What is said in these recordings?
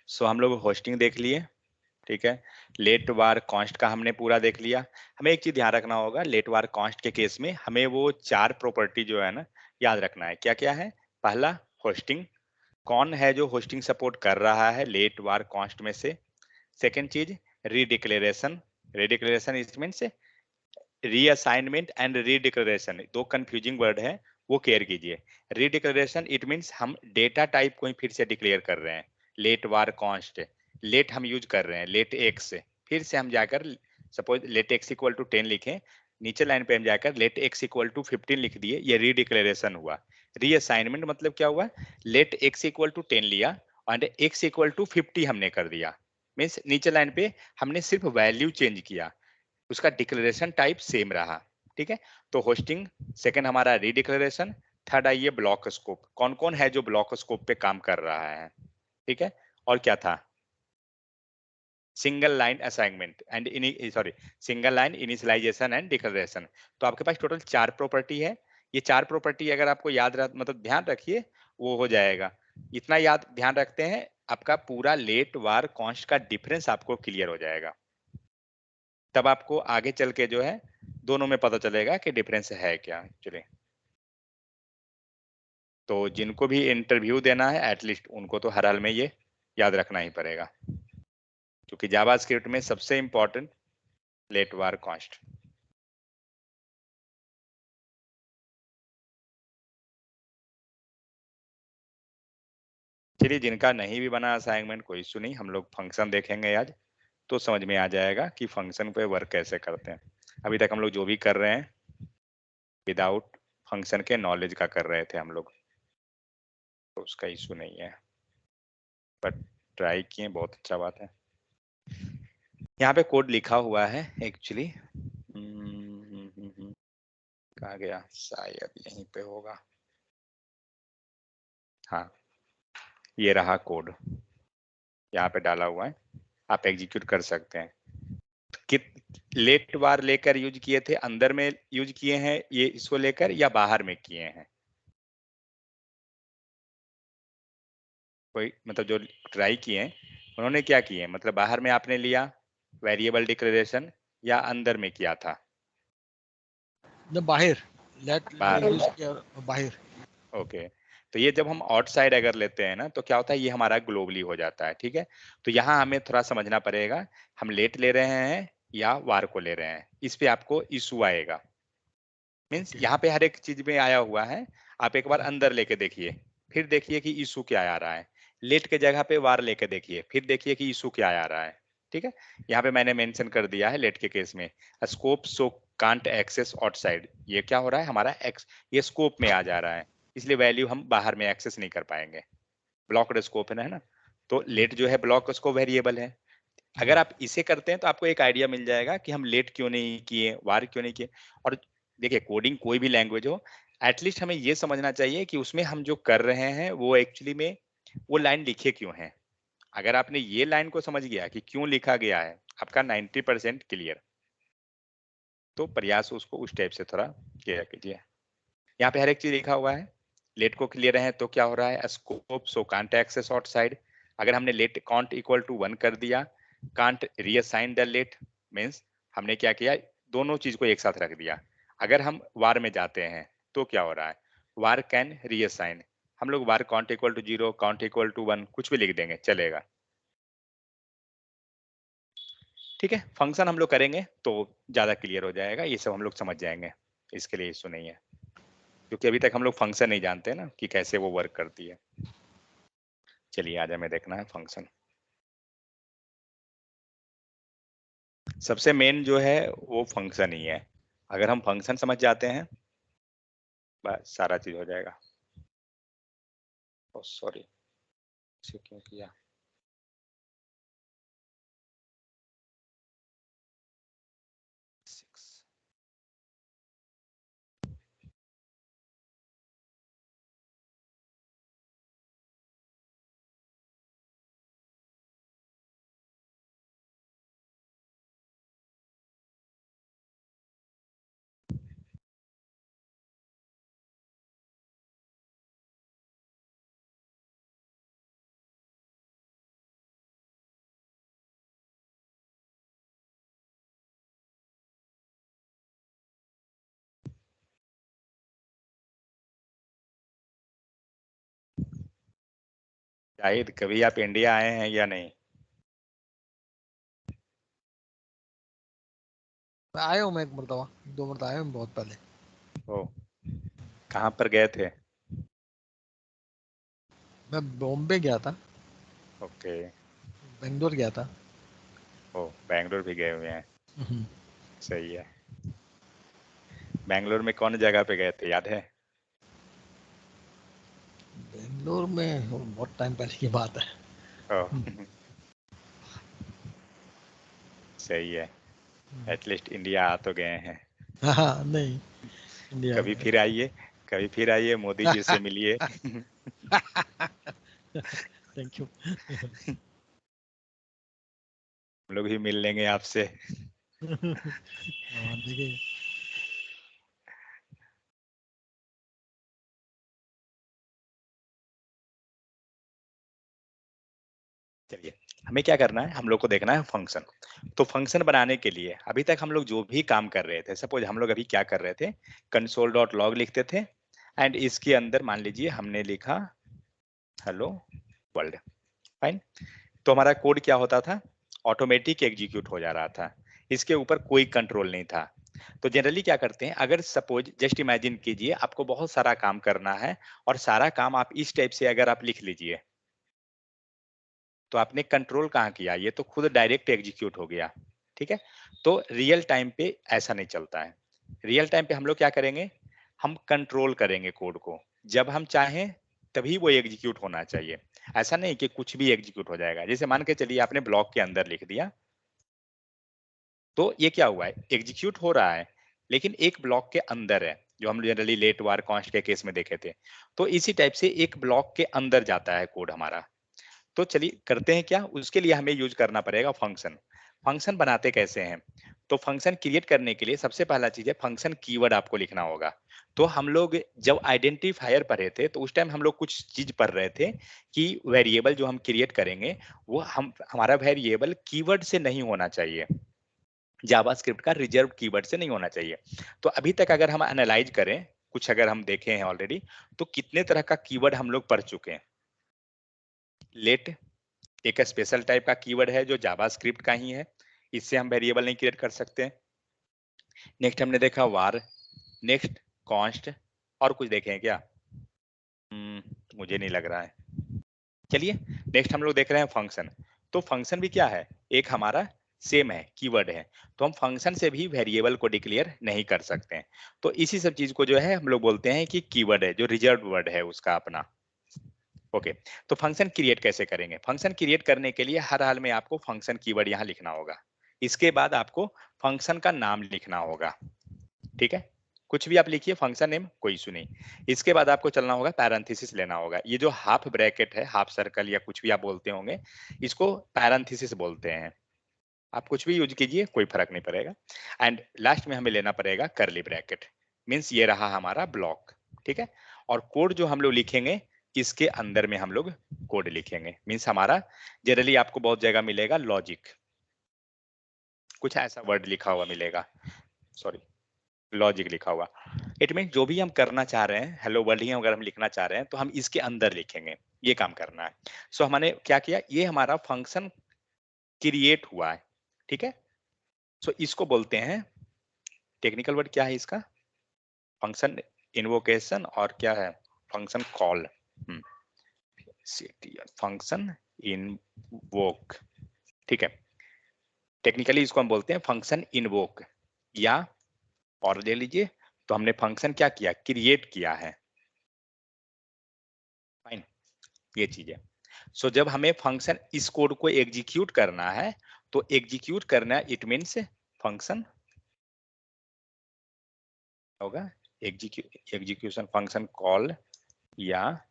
सो हम लोग होस्टिंग देख लिए, ठीक है। लेट वार कॉन्स्ट का हमने पूरा देख लिया। हमें एक चीज ध्यान रखना होगा, लेट वार कॉन्स्ट के केस में हमें वो 4 प्रॉपर्टी जो है ना याद रखना है। क्या क्या है? पहला, होस्टिंग, कौन है जो होस्टिंग सपोर्ट कर रहा है लेट वार कॉन्स्ट में से। सेकेंड चीज, redeclaration. Redeclaration it means reassignment and redeclaration, दो कंफ्यूजिंग वर्ड है, वो केयर कीजिए। रीडिक्लेरेशन इट मीन्स हम डेटा टाइप को ही फिर से डिक्लेयर कर रहे हैं। लेट वार कॉन्स्ट, लेट हम यूज कर रहे हैं, लेट एक्स, फिर से हम जाकर suppose let x equal to 10 लिखें, नीचे लाइन पे हम जाकर लेट एक्स इक्वल टू 15 लिख दिए, ये रीडिक्लेरेशन हुआ। रीअसाइनमेंट मतलब क्या हुआ? लेट एक्स इक्वल टू 10 लिया एंड एक्स इक्वल टू 50 हमने कर दिया, मीन्स नीचे लाइन पे हमने सिर्फ वैल्यू चेंज किया, उसका डिक्लेरेशन टाइप सेम रहा। ठीक है, तो होस्टिंग, सेकंड हमारा रीडिक्लेरेशन, थर्ड आइए ब्लॉक स्कोप, कौन कौन है जो ब्लॉक स्कोप पे काम कर रहा है। ठीक है, और क्या था? Single line assignment and sorry single line initialization and declaration. तो आपके पास टोटल 4 प्रॉपर्टी है। ये 4 प्रॉपर्टी अगर आपको याद रह मतलब ध्यान रखिए, वो हो जाएगा। इतना याद ध्यान रखते हैं, आपका पूरा लेट वार कॉन्स्ट का डिफरेंस आपको क्लियर हो जाएगा। तब आपको आगे चल के जो है दोनों में पता चलेगा कि डिफरेंस है क्या एक्चुअली। तो जिनको भी इंटरव्यू देना है एटलीस्ट उनको तो हर हाल में ये याद रखना ही पड़ेगा, क्योंकि जावास्क्रिप्ट में सबसे इंपॉर्टेंट लेट वार कॉन्स्ट। चलिए, जिनका नहीं भी बना असाइनमेंट कोई इशू नहीं, हम लोग फंक्शन देखेंगे आज, तो समझ में आ जाएगा कि फंक्शन पे वर्क कैसे करते हैं। अभी तक हम लोग जो भी कर रहे हैं विदाउट फंक्शन के नॉलेज का कर रहे थे हम लोग, तो उसका इशू नहीं है, बट ट्राई किए, बहुत अच्छा बात है। यहाँ पे कोड लिखा हुआ है एक्चुअली, कहाँ गया? शायद यहीं पे होगा। हाँ, ये रहा कोड, यहाँ पे डाला हुआ है, आप एग्जीक्यूट कर सकते हैं। कित लेट बार लेकर यूज किए थे, अंदर में यूज किए हैं ये इसको लेकर या बाहर में किए हैं? कोई मतलब जो ट्राई किए हैं उन्होंने क्या किए, मतलब बाहर में आपने लिया वेरिएबल डिक्लेरेशन या अंदर में किया था? जब बाहर लेट बाहर। यूज किया, बाहर। ओके, तो ये जब हम आउटसाइड अगर लेते हैं ना तो क्या होता है, ये हमारा ग्लोबली हो जाता है। ठीक है, तो यहाँ हमें थोड़ा समझना पड़ेगा, हम लेट ले रहे हैं या वार को ले रहे हैं, इस पे आपको इशू आएगा। Means okay. यहाँ पे हर एक चीज में आया हुआ है, आप एक बार अंदर लेके देखिए, फिर देखिए कि इशू क्या आ रहा है। लेट के जगह पे वार लेके देखिए, फिर देखिए कि इशू क्या आ रहा है। ठीक है, यहाँ पे मैंने मेंशन कर दिया है लेट के केस में scope so can't access outside, ये क्या हो रहा है हमारा एक्स, ये स्कोप में आ जा रहा है, इसलिए वैल्यू हम बाहर में एक्सेस नहीं कर पाएंगे, ब्लॉक्ड स्कोप है ना। तो लेट जो है ब्लॉक स्कोप वेरिएबल है। अगर आप इसे करते हैं तो आपको एक आइडिया मिल जाएगा कि हम लेट क्यों नहीं किए, वार क्यों नहीं किए। और देखिए, कोडिंग कोई भी लैंग्वेज हो, एटलीस्ट हमें ये समझना चाहिए कि उसमें हम जो कर रहे हैं वो एक्चुअली में वो लाइन लिखे क्यों है। अगर आपने ये लाइन को समझ गया कि क्यों लिखा गया है, आपका 90% क्लियर। तो प्रयास उसको उस टाइप से थोड़ा किया कीजिए। यहाँ पे हर एक चीज लिखा हुआ है। लेट को क्लियर है तो क्या हो रहा है, scope so can't access outside. अगर हमने लेट कांट इक्वल टू 1 कर दिया, can't reassign the let, means हमने क्या किया, दोनों चीज को एक साथ रख दिया। अगर हम वार में जाते हैं तो क्या हो रहा है, वार कैन रीअसाइन, हम लोग var count equal to 0, count equal to 1 कुछ भी लिख देंगे चलेगा। ठीक है, फंक्शन हम लोग करेंगे तो ज्यादा क्लियर हो जाएगा, ये सब हम लोग समझ जाएंगे, इसके लिए इशू नहीं है, क्योंकि अभी तक हम लोग फंक्शन नहीं जानते ना कि कैसे वो वर्क करती है। चलिए आज हमें देखना है फंक्शन। सबसे मेन जो है वो फंक्शन ही है। अगर हम फंक्शन समझ जाते हैं बस सारा चीज हो जाएगा। सॉरी, क्यों किया? शाहिद, कभी आप इंडिया आए हैं या नहीं? मैं आया हूँ, मैं एक मरतबा 2 मरतबा आया हूँ, बहुत पहले। ओ, कहाँ पर गए थे? मैं बॉम्बे गया था, ओके। बेंगलोर गया था। ओ, बैंगलोर भी गए हुए हैं। हम्म। सही है। बैंगलोर में कौन जगह पे गए थे, याद है? बेंगलोर में बहुत टाइम पहले की बात है। ओ, हम्म। सही है। एटलीस्ट इंडिया आ तो गए हैं। हाँ, नहीं, इंडिया कभी गए। फिर आइए, कभी फिर आइए, मोदी जी से मिलिए। Thank you. हम लोग भी मिल लेंगे आपसे। हाँ, देखिए। चलिए, हमें क्या करना है, हम लोग को देखना है फंक्शन। तो फंक्शन बनाने के लिए अभी तक हम लोग जो भी काम कर रहे थे, सपोज हम लोग अभी क्या कर रहे थे, कंसोल डॉट लॉग लिखते थे, एंड इसके अंदर मान लीजिए हमने लिखा हेलो वर्ल्ड। फाइन। तो हमारा कोड क्या होता था, ऑटोमेटिक एग्जीक्यूट हो जा रहा था, इसके ऊपर कोई कंट्रोल नहीं था। तो जनरली क्या करते हैं, अगर सपोज जस्ट इमेजिन कीजिए आपको बहुत सारा काम करना है, और सारा काम आप इस टाइप से अगर आप लिख लीजिए, तो आपने कंट्रोल कहाँ किया, ये तो खुद डायरेक्ट एग्जीक्यूट हो गया। ठीक है। तो रियल टाइम पे ऐसा नहीं चलता है। रियल टाइम पे हम लोग क्या करेंगे, हम कंट्रोल करेंगे कोड को, जब हम चाहें तभी वो एग्जीक्यूट होना चाहिए। ऐसा नहीं कि कुछ भी एग्जीक्यूट हो जाएगा। जैसे मान के चलिए आपने ब्लॉक के अंदर लिख दिया, तो ये क्या हुआ है, एग्जीक्यूट हो रहा है, लेकिन एक ब्लॉक के अंदर है, जो हम जनरली लेट वार कॉन्स्ट के केस में देखे थे। तो इसी टाइप से एक ब्लॉक के अंदर जाता है कोड हमारा। तो चलिए करते हैं क्या, उसके लिए हमें यूज करना पड़ेगा फंक्शन। फंक्शन बनाते कैसे हैं, तो फंक्शन क्रिएट करने के लिए सबसे पहला चीज है फंक्शन कीवर्ड आपको लिखना होगा। तो हम लोग जब आइडेंटिफायर पढ़े थे, तो उस टाइम हम लोग कुछ चीज पढ़ रहे थे कि वेरिएबल जो हम क्रिएट करेंगे, वो हमारा वेरिएबल कीवर्ड से नहीं होना चाहिए, जावास्क्रिप्ट का रिजर्व कीवर्ड से नहीं होना चाहिए। तो अभी तक अगर हम एनालाइज करें, कुछ अगर हम देखे हैं ऑलरेडी, तो कितने तरह का कीवर्ड हम लोग पढ़ चुके हैं। लेट एक स्पेशल टाइप का कीवर्ड है जो जावास्क्रिप्ट का ही है, इससे हम वेरिएबल नहीं क्रिएट कर सकते। नेक्स्ट हमने देखा वार, नेक्स्ट कॉन्स्ट, और कुछ देखे हैं क्या? मुझे नहीं लग रहा है। चलिए, नेक्स्ट हम लोग देख रहे हैं फंक्शन। तो फंक्शन भी क्या है, एक हमारा सेम है, कीवर्ड है। तो हम फंक्शन से भी वेरिएबल को डिक्लेयर नहीं कर सकते हैं। तो इसी सब चीज को जो है हम लोग बोलते हैं कि कीवर्ड है, जो रिजर्व वर्ड है उसका अपना। ओके। तो फंक्शन क्रिएट कैसे करेंगे, फंक्शन क्रिएट करने के लिए हर हाल में आपको फंक्शन कीवर्ड यहाँ लिखना होगा। इसके बाद आपको फंक्शन का नाम लिखना होगा। ठीक है। कुछ भी आप लिखिए, फंक्शन नेम कोई इशू नहीं। इसके बाद आपको चलना होगा, पैरेंथेसिस लेना होगा। ये जो हाफ ब्रैकेट है, हाफ सर्कल या कुछ भी आप बोलते होंगे, इसको पैरेंथेसिस बोलते हैं। आप कुछ भी यूज कीजिए, कोई फर्क नहीं पड़ेगा। एंड लास्ट में हमें लेना पड़ेगा करली ब्रैकेट, मीन्स ये रहा हमारा ब्लॉक। ठीक है। और कोड जो हम लोग लिखेंगे, इसके अंदर में हम लोग कोड लिखेंगे, मीन्स हमारा जनरली आपको बहुत जगह मिलेगा लॉजिक, कुछ ऐसा वर्ड लिखा हुआ मिलेगा, सॉरी, लॉजिक लिखा हुआ। इट मीन जो भी हम करना चाह रहे हैं, हेलो वर्ल्ड ही अगर हम लिखना चाह रहे हैं, तो हम इसके अंदर लिखेंगे, ये काम करना है। सो हमने क्या किया, ये हमारा फंक्शन क्रिएट हुआ है। ठीक है। सो इसको बोलते हैं, टेक्निकल वर्ड क्या है इसका, फंक्शन इन्वोकेशन, और क्या है, फंक्शन कॉल। Function invoke. ठीक है। टेक्निकली इसको हम बोलते हैं फंक्शन इनवोक, या और ले लीजिए, तो हमने फंक्शन क्या किया, क्रिएट किया है। फाइन, ये चीज है। सो जब हमें फंक्शन इस कोड को एग्जीक्यूट करना है, तो एग्जीक्यूट करना इट मीन्स फंक्शन होगा एग्जीक्यूशन फंक्शन कॉल, या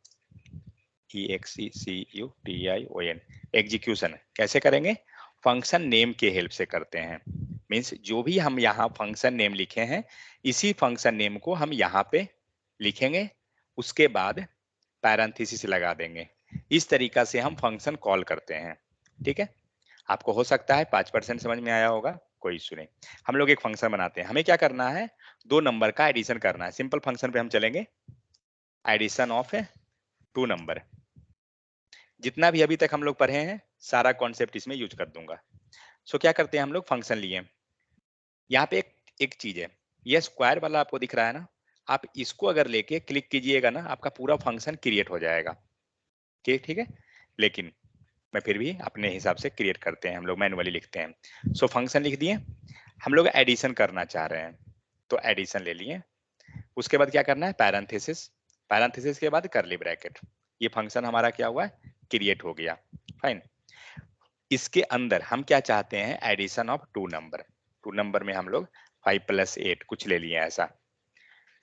EXECUTION, एग्जीक्यूशन कैसे करेंगे, फंक्शन नेम के हेल्प से करते हैं। मीन्स जो भी हम यहाँ फंक्शन नेम लिखे हैं, इसी फंक्शन नेम को हम यहाँ पे लिखेंगे, उसके बाद पैरेंथेसिस लगा देंगे। इस तरीका से हम फंक्शन कॉल करते हैं। ठीक है। आपको हो सकता है 5% समझ में आया होगा, कोई इशू नहीं। हम लोग एक फंक्शन बनाते हैं, हमें क्या करना है, 2 नंबर का एडिशन करना है। सिंपल फंक्शन पे हम चलेंगे, एडिशन ऑफ 2 नंबर। जितना भी अभी तक हम लोग पढ़े हैं सारा कॉन्सेप्ट इसमें यूज कर दूंगा। सो क्या करते हैं हम लोग, फंक्शन लिए। यहाँ पे एक चीज है, ये स्क्वायर वाला आपको दिख रहा है ना, आप इसको अगर लेके क्लिक कीजिएगा ना, आपका पूरा फंक्शन क्रिएट हो जाएगा। ठीक है, लेकिन मैं फिर भी अपने हिसाब से क्रिएट करते हैं, हम लोग मैनुअली लिखते हैं। सो फंक्शन लिख दिए, हम लोग एडिशन करना चाह रहे हैं तो एडिशन ले लिए। उसके बाद क्या करना है, पैरेंथेसिस, पैरेंथेसिस के बाद करली ब्रैकेट। ये फंक्शन हमारा क्या हुआ, क्रिएट हो गया। फाइन। इसके अंदर हम क्या चाहते हैं, addition of two number. Two number में हम लोग 5 + 8 कुछ ले लिए ऐसा।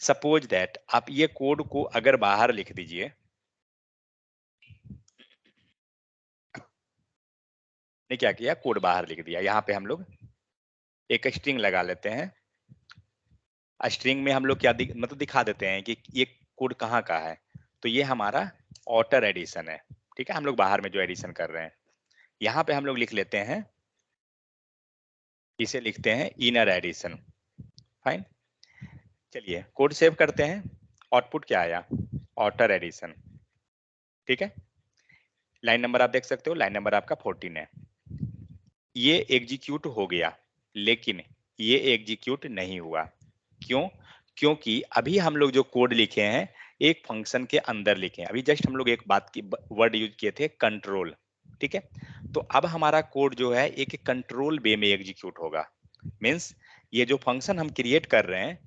सपोज दैट आप ये कोड को अगर बाहर लिख दीजिए, ने क्या किया, कोड बाहर लिख दिया। यहाँ पे हम लोग एक स्ट्रिंग लगा लेते हैं। स्ट्रिंग में हम लोग क्या मतलब दिखा देते हैं कि ये कोड कहाँ का है। तो ये हमारा ऑटर एडिशन है, ठीक है, हम लोग बाहर में जो एडिशन कर रहे हैं। यहाँ पे हम लोग लिख लेते हैं, इसे लिखते हैं इनर एडिशन। फाइन। चलिए कोड सेव करते हैं। आउटपुट क्या आया, ऑटर एडिशन। ठीक है, लाइन नंबर आप देख सकते हो, लाइन नंबर आपका 14 है। ये एग्जीक्यूट हो गया, लेकिन ये एग्जीक्यूट नहीं हुआ। क्यों, क्योंकि अभी हम लोग जो कोड लिखे हैं एक फंक्शन के अंदर लिखे हैं। अभी जस्ट हम लोग एक बात की वर्ड यूज किए थे, कंट्रोल। ठीक है, तो अब हमारा कोड जो है एक कंट्रोल वे में एग्जीक्यूट होगा। मीन्स ये जो फंक्शन हम क्रिएट कर रहे हैं,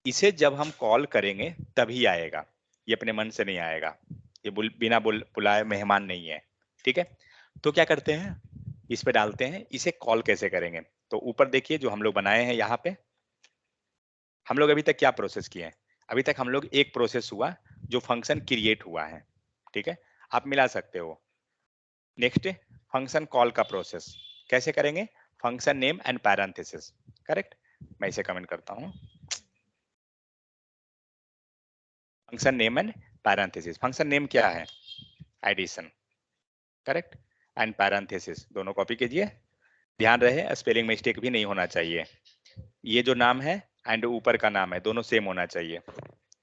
इसे जब हम कॉल करेंगे तभी आएगा, ये अपने मन से नहीं आएगा। ये बिना बुलाए मेहमान नहीं है। ठीक है, तो क्या करते हैं, इस पे डालते हैं, इसे कॉल कैसे करेंगे। तो ऊपर देखिए जो हम लोग बनाए हैं, यहाँ पे हम लोग अभी तक क्या प्रोसेस किए हैं, अभी तक हम लोग एक प्रोसेस हुआ जो फंक्शन क्रिएट हुआ है। ठीक है, आप मिला सकते हो। नेक्स्ट, फंक्शन कॉल का प्रोसेस कैसे करेंगे, function name and parenthesis. Correct, मैं इसे कमेंट करता हूँ, function name and parenthesis. Function name क्या है, एडिशन। करेक्ट, एंड पैरेंथेसिस दोनों कॉपी कीजिए। ध्यान रहे स्पेलिंग मिस्टेक भी नहीं होना चाहिए। ये जो नाम है एंड ऊपर का नाम है दोनों सेम होना चाहिए,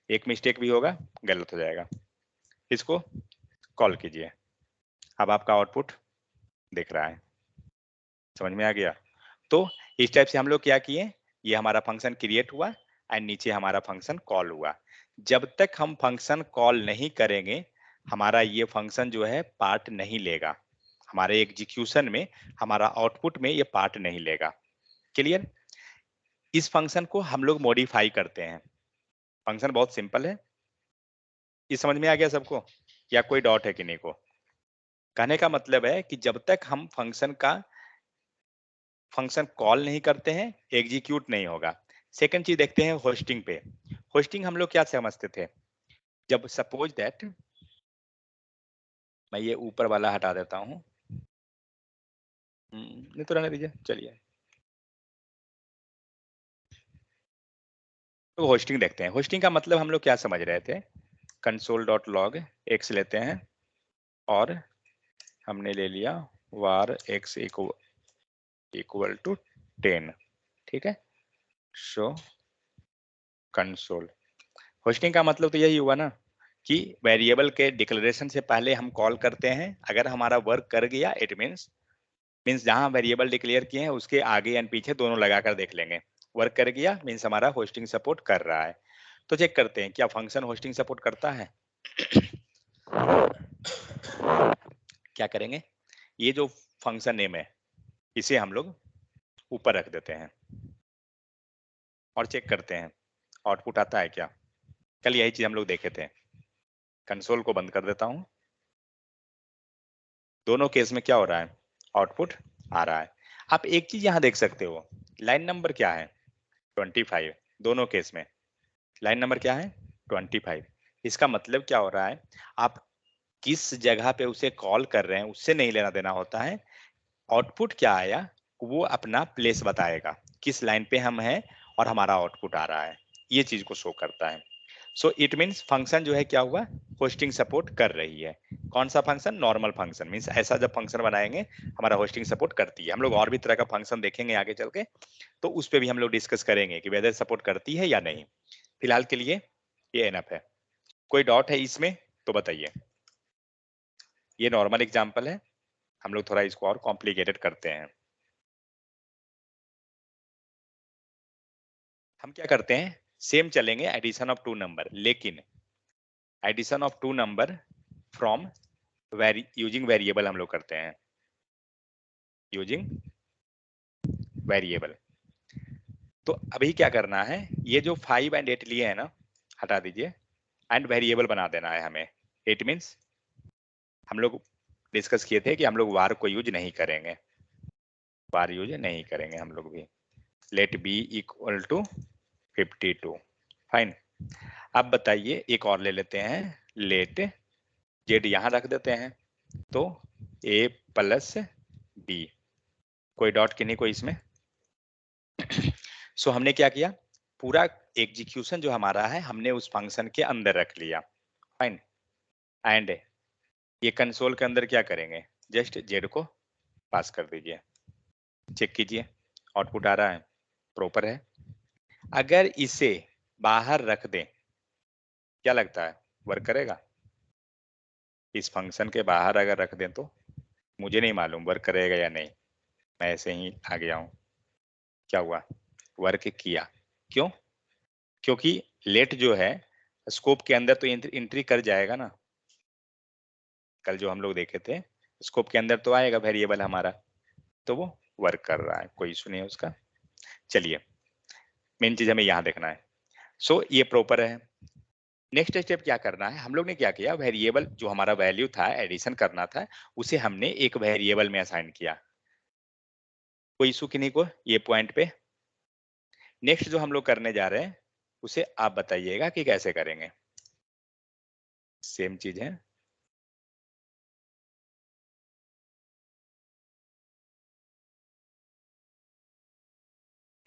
एक मिस्टेक भी होगा गलत हो जाएगा। इसको कॉल कीजिए, अब आपका आउटपुट दिख रहा है, समझ में आ गया। तो इस टाइप से हम लोग क्या किए, ये हमारा फंक्शन क्रिएट हुआ एंड नीचे हमारा फंक्शन कॉल हुआ। जब तक हम फंक्शन कॉल नहीं करेंगे, हमारा ये फंक्शन जो है पार्ट नहीं लेगा, हमारे एग्जीक्यूशन में, हमारा आउटपुट में ये पार्ट नहीं लेगा। क्लियर। इस फंक्शन को हम लोग मॉडिफाई करते हैं। फंक्शन बहुत सिंपल है, ये समझ में आ गया सबको, या कोई डाउट है किन्हीं को। कहने का मतलब है कि जब तक हम फंक्शन कॉल नहीं करते हैं, एग्जीक्यूट नहीं होगा। सेकंड चीज देखते हैं होस्टिंग पे। होस्टिंग हम लोग क्या समझते थे, जब सपोज दैट मैं ये ऊपर वाला हटा देता हूँ, नहीं तो रहने दीजिए, चलिए। तो होस्टिंग देखते हैं। होस्टिंग का मतलब हम लोग क्या समझ रहे थे, console.log x लेते हैं और हमने ले लिया var x इक्वल टू 10। ठीक है, शो कंसोल। होस्टिंग का मतलब तो यही हुआ ना कि वेरिएबल के डिक्लेरेशन से पहले हम कॉल करते हैं, अगर हमारा वर्क कर गया इट मीन्स जहां वेरिएबल डिक्लेयर किए हैं उसके आगे एंड पीछे दोनों लगाकर देख लेंगे। वर्क कर गया मीन्स हमारा होस्टिंग सपोर्ट कर रहा है। तो चेक करते हैं क्या फंक्शन होस्टिंग सपोर्ट करता है। क्या करेंगे, ये जो फंक्शन नेम है इसे हम लोग ऊपर रख देते हैं और चेक करते हैं आउटपुट आता है क्या। कल यही चीज हम लोग देखे थे। कंसोल को बंद कर देता हूं, दोनों केस में क्या हो रहा है, आउटपुट आ रहा है। आप एक चीज यहां देख सकते हो, लाइन नंबर क्या है, 25। दोनों केस में लाइन नंबर क्या है, 25। इसका मतलब क्या हो रहा है, आप किस जगह पे उसे कॉल कर रहे हैं उससे नहीं लेना देना होता है। आउटपुट क्या आया वो अपना प्लेस बताएगा, किस लाइन पे हम हैं और हमारा आउटपुट आ रहा है, ये चीज को शो करता है। सो इट मीन्स फंक्शन जो है क्या हुआ, होस्टिंग सपोर्ट कर रही है। कौन सा फंक्शन, नॉर्मल फंक्शन। मीन्स ऐसा जब फंक्शन बनाएंगे हमारा होस्टिंग सपोर्ट करती है। हम लोग और भी तरह का फंक्शन देखेंगे आगे चल के, तो उस पर भी हम लोग डिस्कस करेंगे कि वेदर सपोर्ट करती है या नहीं। फिलहाल के लिए ये एनफ है। कोई डाउट है इसमें तो बताइए। ये नॉर्मल एग्जांपल है, हम लोग थोड़ा इसको और कॉम्प्लिकेटेड करते हैं। हम क्या करते हैं, सेम चलेंगे एडिशन ऑफ टू नंबर, लेकिन addition of two number from using variable हम लोग करते हैं, यूजिंग वेरिएबल। तो अभी क्या करना है, ये जो 5 एंड 8 लिए हैं ना, हटा दीजिए एंड वेरिएबल बना देना है हमें। इट मीन्स हम लोग डिस्कस किए थे कि हम लोग वार को यूज नहीं करेंगे, वार यूज नहीं करेंगे हम लोग भी। Let B equal to 52, fine. अब बताइए एक और ले लेते हैं, लेट जेड यहां रख देते हैं, तो ए प्लस बी, कोई डॉट की नहीं कोई इसमें। सो हमने क्या किया, पूरा एग्जीक्यूशन जो हमारा है हमने उस फंक्शन के अंदर रख लिया, फाइन। एंड ये कंसोल के अंदर क्या करेंगे, जस्ट जेड को पास कर दीजिए, चेक कीजिए आउटपुट आ रहा है, प्रॉपर है। अगर इसे बाहर रख दें, क्या लगता है वर्क करेगा? इस फंक्शन के बाहर अगर रख दें तो मुझे नहीं मालूम वर्क करेगा या नहीं, मैं ऐसे ही आ गया हूं। क्या हुआ, वर्क किया, क्यों? क्योंकि लेट जो है स्कोप के अंदर तो एंट्री कर जाएगा ना, कल जो हम लोग देखे थे स्कोप के अंदर तो आएगा वेरिएबल हमारा, तो वो वर्क कर रहा है, कोई इशू नहीं है उसका। चलिए मेन चीज हमें यहाँ देखना है। सो ये प्रॉपर है। नेक्स्ट स्टेप क्या करना है, हम लोग ने क्या किया, वेरिएबल जो हमारा वैल्यू था एडिशन करना था उसे हमने एक वेरिएबल में असाइन किया, कोई इशू की नहीं को ये पॉइंट पे। नेक्स्ट जो हम लोग करने जा रहे हैं उसे आप बताइएगा कि कैसे करेंगे, सेम चीज है।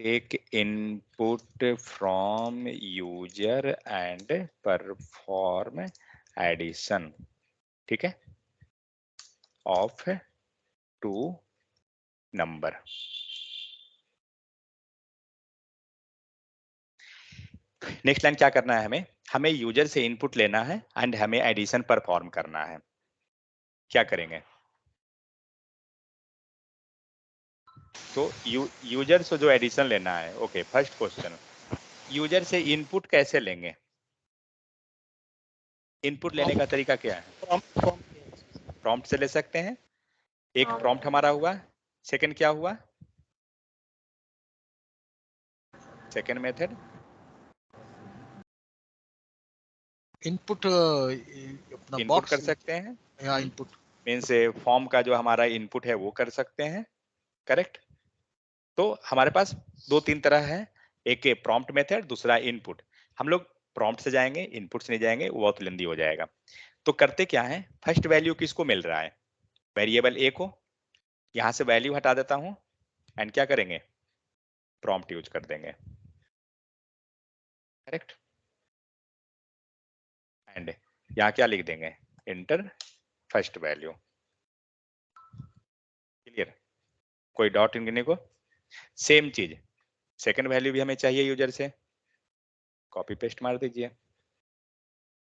Take input from user and perform addition, ठीक है, of two number. Next line क्या करना है हमें, हमें यूजर से इनपुट लेना है एंड हमें एडिशन परफॉर्म करना है। क्या करेंगे, तो यूजर से जो एडिशन लेना है, ओके फर्स्ट क्वेश्चन, यूजर से इनपुट कैसे लेंगे, इनपुट लेने का तरीका क्या है? प्रॉम्प्ट से ले सकते हैं, एक प्रॉम्प्ट हमारा हुआ। सेकंड क्या हुआ, सेकंड मेथड इनपुट अपना इनपुट बॉक्स कर सकते हैं, या इनपुट मीन्स फॉर्म का जो हमारा इनपुट है वो कर सकते हैं, करेक्ट। तो हमारे पास दो तीन तरह है, एक प्रॉम्प्ट मेथड, दूसरा इनपुट। हम लोग प्रॉम्प्ट से जाएंगे, इनपुट से नहीं जाएंगे, वो बहुत लेंदी हो जाएगा। तो करते क्या है, फर्स्ट वैल्यू किसको मिल रहा है, वेरिएबल ए को, यहां से वैल्यू हटा देता हूं एंड क्या करेंगे, प्रॉम्प्ट यूज कर देंगे, करेक्ट। एंड यहाँ क्या लिख देंगे, इंटर फर्स्ट वैल्यू, क्लियर, कोई डॉट इनगिने को। सेम चीज सेकंड वैल्यू भी हमें चाहिए यूजर से, कॉपी पेस्ट मार दीजिए,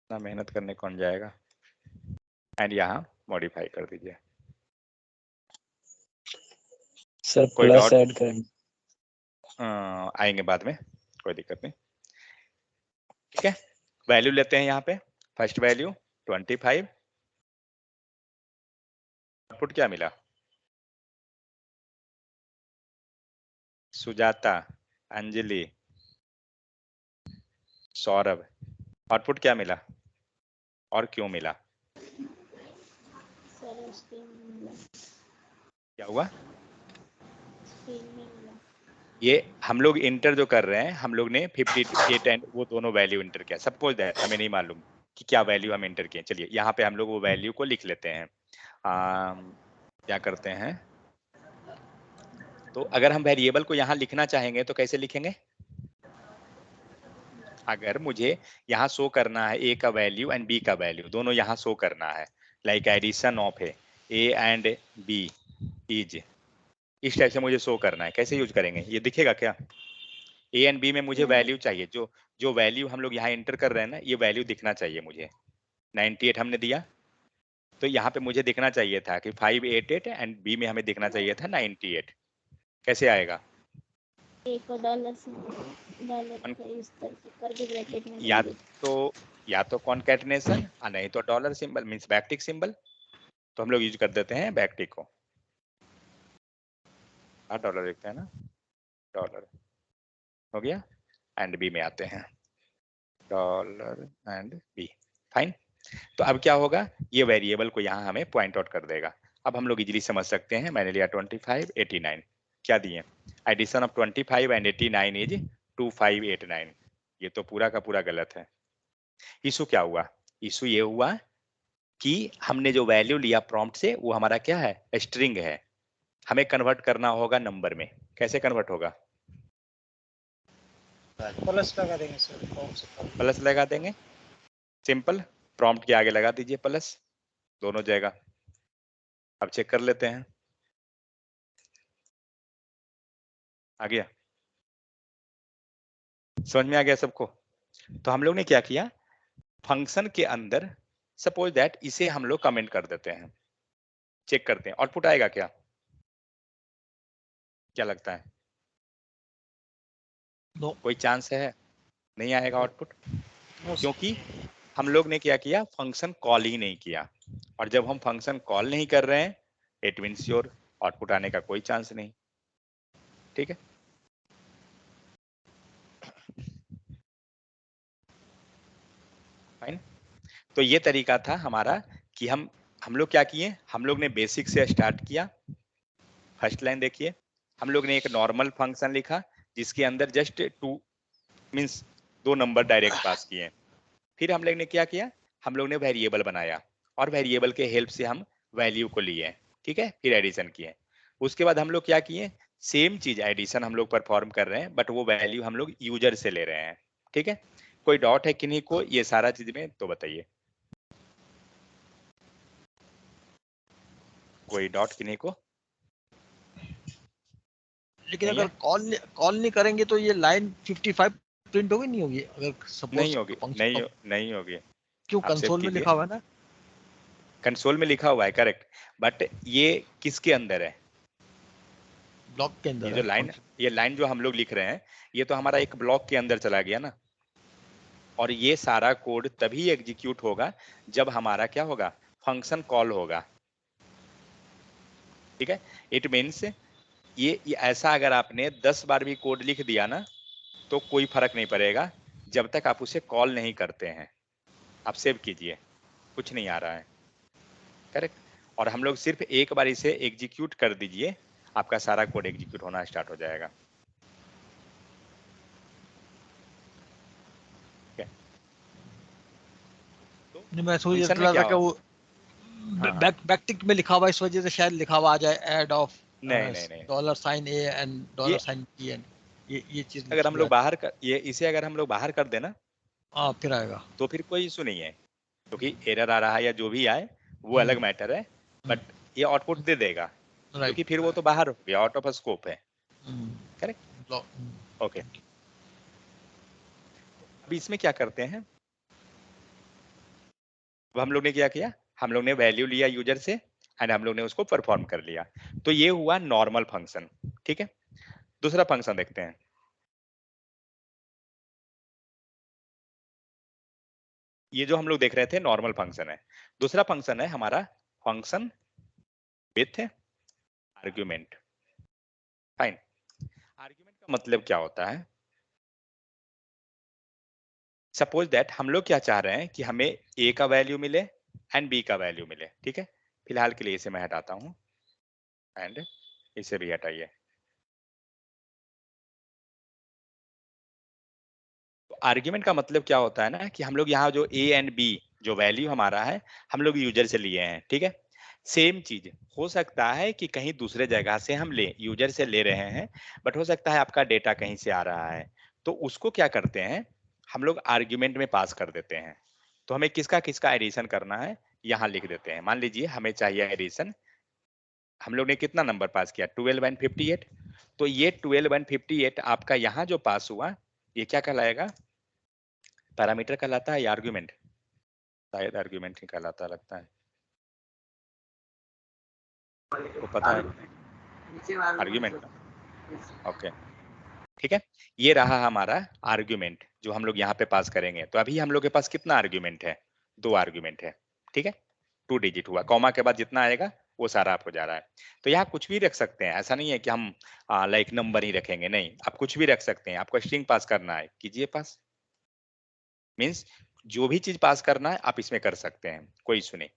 ना मेहनत करने कौन जाएगा, एंड यहाँ मॉडिफाई कर दीजिए, सर कोई प्लस डॉट ऐड करेंगे। आएंगे बाद में, कोई दिक्कत नहीं, ठीक है। वैल्यू लेते हैं यहाँ पे, फर्स्ट वैल्यू 25, आउटपुट क्या मिला, सुजाता, अंजलि, सौरभ, आउटपुट क्या मिला और क्यों मिला, क्या हुआ? ये हम लोग इंटर जो कर रहे हैं, हम लोग ने 58 एंड वो दोनों वैल्यू इंटर किया, सपोज दैट हमें नहीं मालूम कि क्या वैल्यू हम इंटर किए। चलिए यहाँ पे हम लोग वो वैल्यू को लिख लेते हैं। क्या करते हैं, तो अगर हम वेरिएबल को यहाँ लिखना चाहेंगे तो कैसे लिखेंगे, अगर मुझे यहाँ शो करना है ए का वैल्यू एंड बी का वैल्यू, दोनों यहाँ शो करना है, like addition of A and B is, इस टाइप से मुझे शो करना है, कैसे यूज करेंगे, ये दिखेगा क्या? ए एंड बी में मुझे वैल्यू चाहिए, जो जो वैल्यू हम लोग यहाँ एंटर कर रहे हैं ना, ये वैल्यू दिखना चाहिए मुझे। 98 हमने दिया, तो यहाँ पे मुझे दिखना चाहिए था कि 588 एंड बी में हमें दिखना चाहिए था 98। कैसे आएगा? एक डॉलर से डॉलर का इस तरह से करके ब्रैकेट में या देंगे। तो या तो कॉन्कैटिनेशन और नहीं तो dollar symbol means backtick symbol. तो हम लोग यूज कर देते हैं बैकटिक को। डॉलर लिखते हैं ना, डॉलर हो गया। एंड बी में आते हैं, डॉलर एंड बी। फाइन। तो अब क्या होगा, ये वेरिएबल को यहाँ हमें पॉइंट आउट कर देगा। अब हम लोग इजीली समझ सकते हैं। मैंने लिया 25 89, क्या दिए? Addition of 25 and 89 is 2589। ये तो पूरा का पूरा गलत है। इशू क्या हुआ? इशू ये हुआ कि हमने जो वैल्यू लिया प्रॉम्प्ट से वो हमारा क्या है? स्ट्रिंग है। हमें कन्वर्ट करना होगा नंबर में। कैसे कन्वर्ट होगा? प्लस लगा देंगे सर, कौन से प्लस लगा देंगे, सिंपल। प्रॉम्प्ट के आगे लगा दीजिए प्लस, दोनों जगह। अब चेक कर लेते हैं, आ गया? समझ में आ गया सबको? तो हम लोग ने क्या किया, फंक्शन के अंदर सपोज दैट इसे हम लोग कमेंट कर देते हैं। चेक करते हैं आउटपुट आएगा क्या? क्या लगता है? नो। कोई चांस है? नहीं आएगा आउटपुट, नो क्योंकि हम लोग ने क्या किया, फंक्शन कॉल ही नहीं किया। और जब हम फंक्शन कॉल नहीं कर रहे हैं, इट मीन्स योर आउटपुट आने का कोई चांस नहीं। ठीक है? फाइन। तो ये तरीका था हमारा कि हम लोग क्या किए, हम लोग ने बेसिक से स्टार्ट किया। फर्स्ट लाइन देखिए, हम लोग ने एक नॉर्मल फंक्शन लिखा जिसके अंदर just 2 means 2 number direct pass किए। फिर हम लोग ने क्या किया, हम लोग ने वेरिएबल बनाया और वेरिएबल के हेल्प से हम वैल्यू को लिए। ठीक है? फिर एडिशन किए। उसके बाद हम लोग क्या किए, सेम चीज एडिशन हम लोग परफॉर्म कर रहे हैं, बट वो वैल्यू हम लोग यूजर से ले रहे हैं। ठीक है? कोई डाउट है किन्हीं को ये सारा चीज में? तो बताइए, कोई डाउट किन्हीं को? लेकिन नहीं अगर है? कॉल नहीं करेंगे तो ये लाइन 55 प्रिंट होगी नहीं होगी? अगर सपोज नहीं होगी, फंक्शन नहीं होगी। क्यों, आप सेव कंसोल में कीजिए, लिखा हुआ है ना कंसोल में लिखा हुआ है, करेक्ट। बट ये किसके अंदर है? ब्लॉक के अंदर ये है जो लाइन, फंक्शन। ये लाइन जो हम लोग लिख रहे हैं, ये तो हमारा एक ब्लॉक के अंदर चला गया ना। और ये सारा कोड तभी एग्जीक्यूट होगा जब हमारा क्या होगा, फंक्शन कॉल होगा। ठीक है? इट मीन्स ये ऐसा अगर आपने 10 बार भी कोड लिख दिया ना, तो कोई फर्क नहीं पड़ेगा जब तक आप उसे कॉल नहीं करते हैं। आप सेव कीजिए, कुछ नहीं आ रहा है। करेक्ट? और हम लोग सिर्फ एक बार इसे एग्जीक्यूट कर दीजिए, आपका सारा कोड एग्जीक्यूट होना स्टार्ट हो जाएगा। ठीक है? तो नहीं, मैं सोच फंक्शन में रहा क्या था कि हो, वो हाँ हाँ, बैकटिक में लिखा हुआ है, इस वजह से शायद लिखा हुआ आ जाए ऐड ऑफ नहीं नहीं नहीं, dollar sign A and dollar ये साइन बी एंड ये चीज अगर लिखी हम हुई लोग है। बाहर कर, ये इसे अगर हम लोग बाहर कर देना, हाँ फिर आएगा। तो फिर कोई इशू नहीं है, क्योंकि एरर आ रहा है या जो भी आए वो अलग मैटर है। बट ये आउटपुट दे देगा, क्योंकि राइट। फिर वो तो बाहर हो गया, आउट ऑफ स्कोप है। करेक्ट? ब्लॉक। ओके। अभी इसमें क्या करते हैं, अब हम लोग ने क्या किया, हम लोग ने वैल्यू लिया यूजर से एंड हम लोग ने उसको परफॉर्म कर लिया। तो ये हुआ नॉर्मल फंक्शन। ठीक है? दूसरा फंक्शन देखते हैं। ये जो हम लोग देख रहे थे नॉर्मल फंक्शन है। दूसरा फंक्शन है हमारा function with argument. Fine. Argument का मतलब क्या होता है, सपोज दैट हम लोग क्या चाह रहे हैं कि हमें ए का वैल्यू मिले एंड बी का वैल्यू मिले। ठीक है? फिलहाल के लिए इसे मैं हटाता हूं एंड इसे भी हटाइए। तो आर्ग्यूमेंट का मतलब क्या होता है ना, कि हम लोग यहाँ जो ए एंड बी जो वैल्यू हमारा है, हम लोग यूजर से लिए हैं। ठीक है? सेम चीज हो सकता है कि कहीं दूसरे जगह से हम ले, यूजर से ले रहे हैं, बट हो सकता है आपका डेटा कहीं से आ रहा है। तो उसको क्या करते हैं, हम लोग आर्ग्यूमेंट में पास कर देते हैं। तो हमें किसका किसका एडिशन करना है, यहाँ लिख देते हैं। मान लीजिए हमें चाहिए एडिशन, हम लोग ने कितना नंबर पास किया, 12 एंड 58। तो ये 12 एंड 58 आपका यहाँ जो पास हुआ, ये क्या कहलाएगा, पैरामीटर कहलाता है या आर्ग्यूमेंट? शायद आर्ग्यूमेंट ही कहलाता लगता है। को पता है आर्ग्यूमेंट? ओके, ठीक है, ये रहा हमारा आर्ग्यूमेंट जो हम लोग यहाँ पे पास करेंगे। तो अभी हम लोग के पास कितना आर्ग्यूमेंट है? 2 आर्ग्यूमेंट है, ठीक है, 2 डिजिट हुआ, कॉमा के बाद जितना आएगा वो सारा आप हो जा रहा है। तो यहाँ कुछ भी रख सकते हैं, ऐसा नहीं है कि हम लाइक नंबर ही रखेंगे, नहीं, आप कुछ भी रख सकते हैं। आपको स्ट्रिंग पास करना है, कीजिए पास, मीन्स जो भी चीज पास करना है आप इसमें कर सकते हैं, कोई इशू नहीं।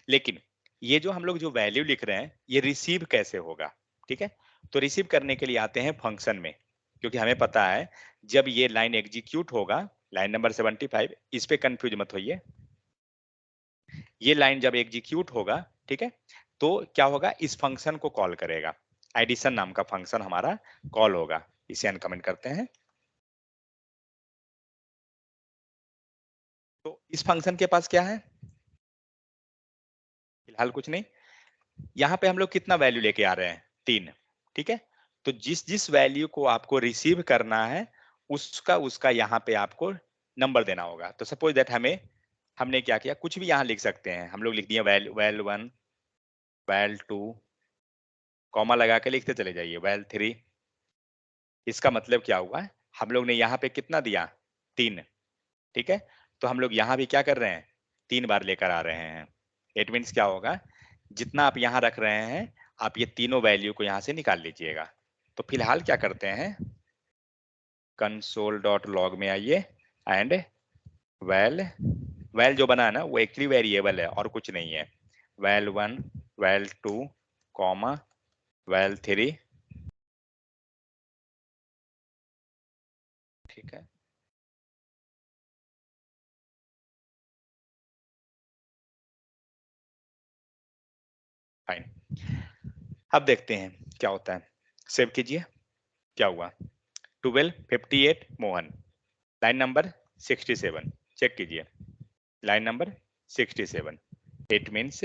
लेकिन ये जो हम लोग जो वैल्यू लिख रहे हैं ये रिसीव कैसे होगा? ठीक है, तो रिसीव करने के लिए आते हैं फंक्शन में, क्योंकि हमें पता है जब ये लाइन एग्जीक्यूट होगा, लाइन नंबर 75, इस पे कंफ्यूज मत होइए, ये लाइन जब एग्जीक्यूट होगा, ठीक है, तो क्या होगा, इस फंक्शन को कॉल करेगा, एडिशन नाम का फंक्शन हमारा कॉल होगा। इसे अनकमेंट करते हैं। तो इस फंक्शन के पास क्या है? फिलहाल कुछ नहीं। यहाँ पे हम लोग कितना वैल्यू लेके आ रहे हैं? 3, ठीक है, तो जिस जिस वैल्यू को आपको रिसीव करना है उसका उसका यहाँ पे आपको नंबर देना होगा। तो सपोज दैट हमने क्या किया, कुछ भी यहाँ लिख सकते हैं, हम लोग लिख दिए वैल 1, वैल 2, कॉमा लगा के लिखते चले जाइए, वैल 3। इसका मतलब क्या हुआ, हम लोग ने यहाँ पे कितना दिया? 3, ठीक है, तो हम लोग यहाँ भी क्या कर रहे हैं? 3 बार लेकर आ रहे हैं। इट मीन्स क्या होगा, जितना आप यहाँ रख रहे हैं आप ये तीनों वैल्यू को यहाँ से निकाल लीजिएगा। तो फिलहाल क्या करते हैं, console.log में आइए एंड वैल जो बना है ना वो एक्चुअली वेरिएबल है और कुछ नहीं है। वैल 1, वैल 2, कॉमा वैल 3, ठीक है, फाइन। अब देखते हैं क्या होता है, सेव कीजिए। क्या हुआ, 12, 58 मोहन, लाइन नंबर 67, चेक कीजिए, लाइन नंबर 67। इट मीन्स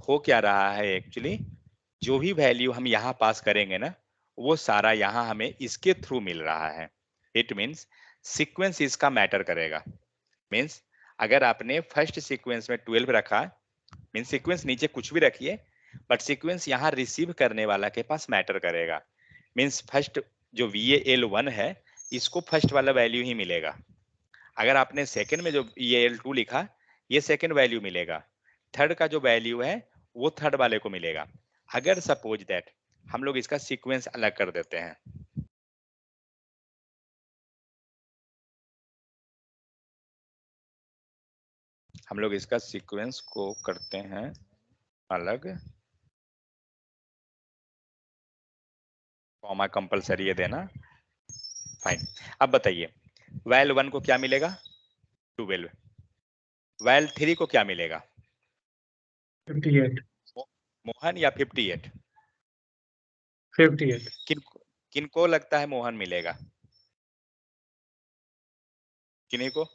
हो क्या रहा है, एक्चुअली जो भी वैल्यू हम यहाँ पास करेंगे ना वो सारा यहाँ हमें इसके थ्रू मिल रहा है। इट मीन्स सीक्वेंस इसका मैटर करेगा। मीन्स अगर आपने फर्स्ट सीक्वेंस में 12 रखा, मीन्स सीक्वेंस नीचे कुछ भी रखिए बट सीक्वेंस यहाँ रिसीव करने वाला के पास मैटर करेगा। मीन्स फर्स्ट जो VAL1 है इसको फर्स्ट वाला वैल्यू ही मिलेगा। अगर आपने सेकंड में जो VAL2 लिखा ये सेकंड वैल्यू मिलेगा। थर्ड का जो वैल्यू है वो थर्ड वाले को मिलेगा। अगर सपोज दैट हम लोग इसका सीक्वेंस अलग कर देते हैं, हम लोग इसका सीक्वेंस को करते हैं अलग, कॉमा कंपलसरी है देना, फाइन। अब बताइए वैल 1 को क्या मिलेगा? 12। वैल 3 को क्या मिलेगा? 58 मोहन या 58? 58 किनको लगता है मोहन मिलेगा? किन्हीं को?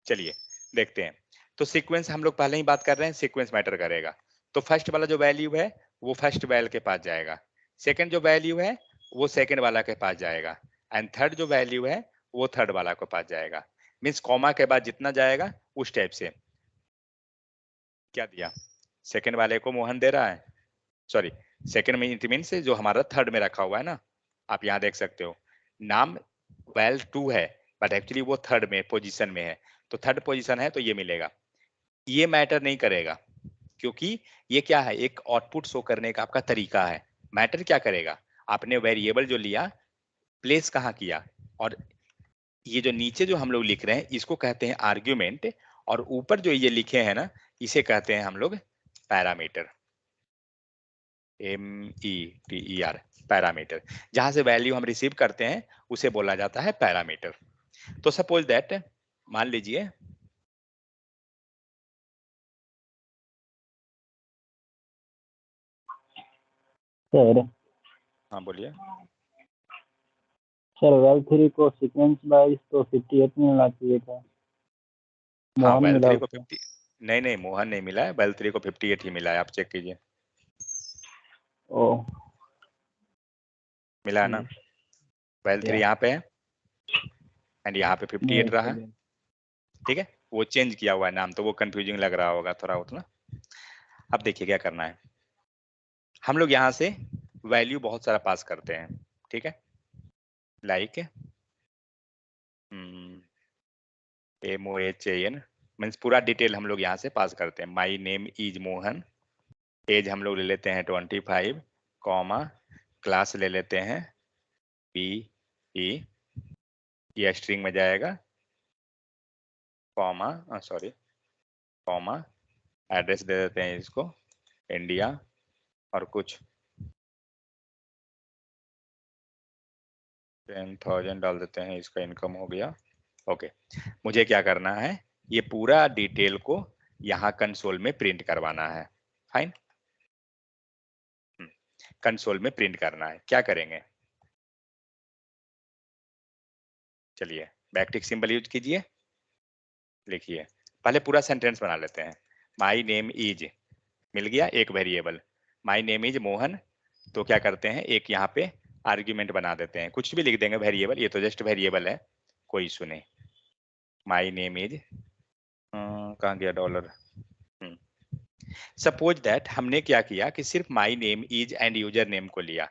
चलिए देखते हैं। तो सीक्वेंस हम लोग पहले ही बात कर रहे हैं, सीक्वेंस मैटर करेगा। तो फर्स्ट वाला जो वैल्यू है वो फर्स्ट वैल के पास जाएगा, सेकंड जो वैल्यू है वो सेकंड वाला के पास जाएगा एंड थर्ड जो वैल्यू है वो थर्ड वाला के पास जाएगा। मीन्स कॉमा के बाद जितना जाएगा उस टाइप से। क्या दिया, सेकंड वाले को मोहन दे रहा है, सॉरी सेकंड में इट मीन्स जो हमारा थर्ड में रखा हुआ है ना, आप यहाँ देख सकते हो नाम वैल 2 है बट एक्चुअली वो थर्ड में पोजीशन में है, तो थर्ड पोजीशन है तो ये मिलेगा। ये मैटर नहीं करेगा क्योंकि ये क्या है, एक आउटपुट शो करने का आपका तरीका है। मैटर क्या करेगा, आपने वेरिएबल जो लिया प्लेस कहाँ किया, और ये जो नीचे जो हम लोग लिख रहे हैं इसको कहते हैं आर्ग्यूमेंट, और ऊपर जो ये लिखे हैं ना इसे कहते हैं हम लोग पैरामीटर, METER, पैरामीटर। जहां से वैल्यू हम रिसीव करते हैं उसे बोला जाता है पैरामीटर। तो सपोज दैट मान लीजिए सर हाँ बोलिए। सर वेल 3 को सीक्वेंस वाइज तो 58 मिलना चाहिए था, हाँ मोहन वेल मिला 3 को उसको। 50, नहीं नहीं मोहन नहीं मिला है, वेल 3 को 58 ही मिला है, आप चेक कीजिए, ओ मिला है ना। वेल 3 या यहाँ पे है एंड यहाँ पे 58 रहा है, ठीक है, वो चेंज किया हुआ है नाम तो वो कंफ्यूजिंग लग रहा होगा थोड़ा उतना। अब देखिए क्या करना है, हम लोग यहाँ से वैल्यू बहुत सारा पास करते हैं, ठीक है, लाइक MOHAN मीन्स पूरा डिटेल हम लोग यहाँ से पास करते हैं। My name is Mohan, as हम लोग ले लेते हैं 25, कॉमा क्लास ले लेते हैं PE, ये स्ट्रिंग में जाएगा, कॉमा सॉरी कॉमा एड्रेस दे देते हैं इसको इंडिया, और कुछ 10,000 डाल देते हैं, इसका इनकम हो गया। ओके, मुझे क्या करना है, ये पूरा डिटेल को यहाँ कंसोल में प्रिंट करवाना है। फाइन, कंसोल में प्रिंट करना है। क्या करेंगे, चलिए बैकटिक सिंबल यूज कीजिए, लिखिए, पहले पूरा सेंटेंस बना लेते हैं। माई नेम इज, मिल गया एक variable, my name is Mohan, तो क्या करते हैं, एक यहाँ पे आर्ग्यूमेंट बना देते हैं, कुछ भी लिख देंगे वेरिएबल, ये तो जस्ट वेरिएबल है, कोई इशू नहीं। माई नेम इज, कहाँ गया डॉलर, सपोज दैट हमने क्या किया कि सिर्फ माई name is and user name को लिया,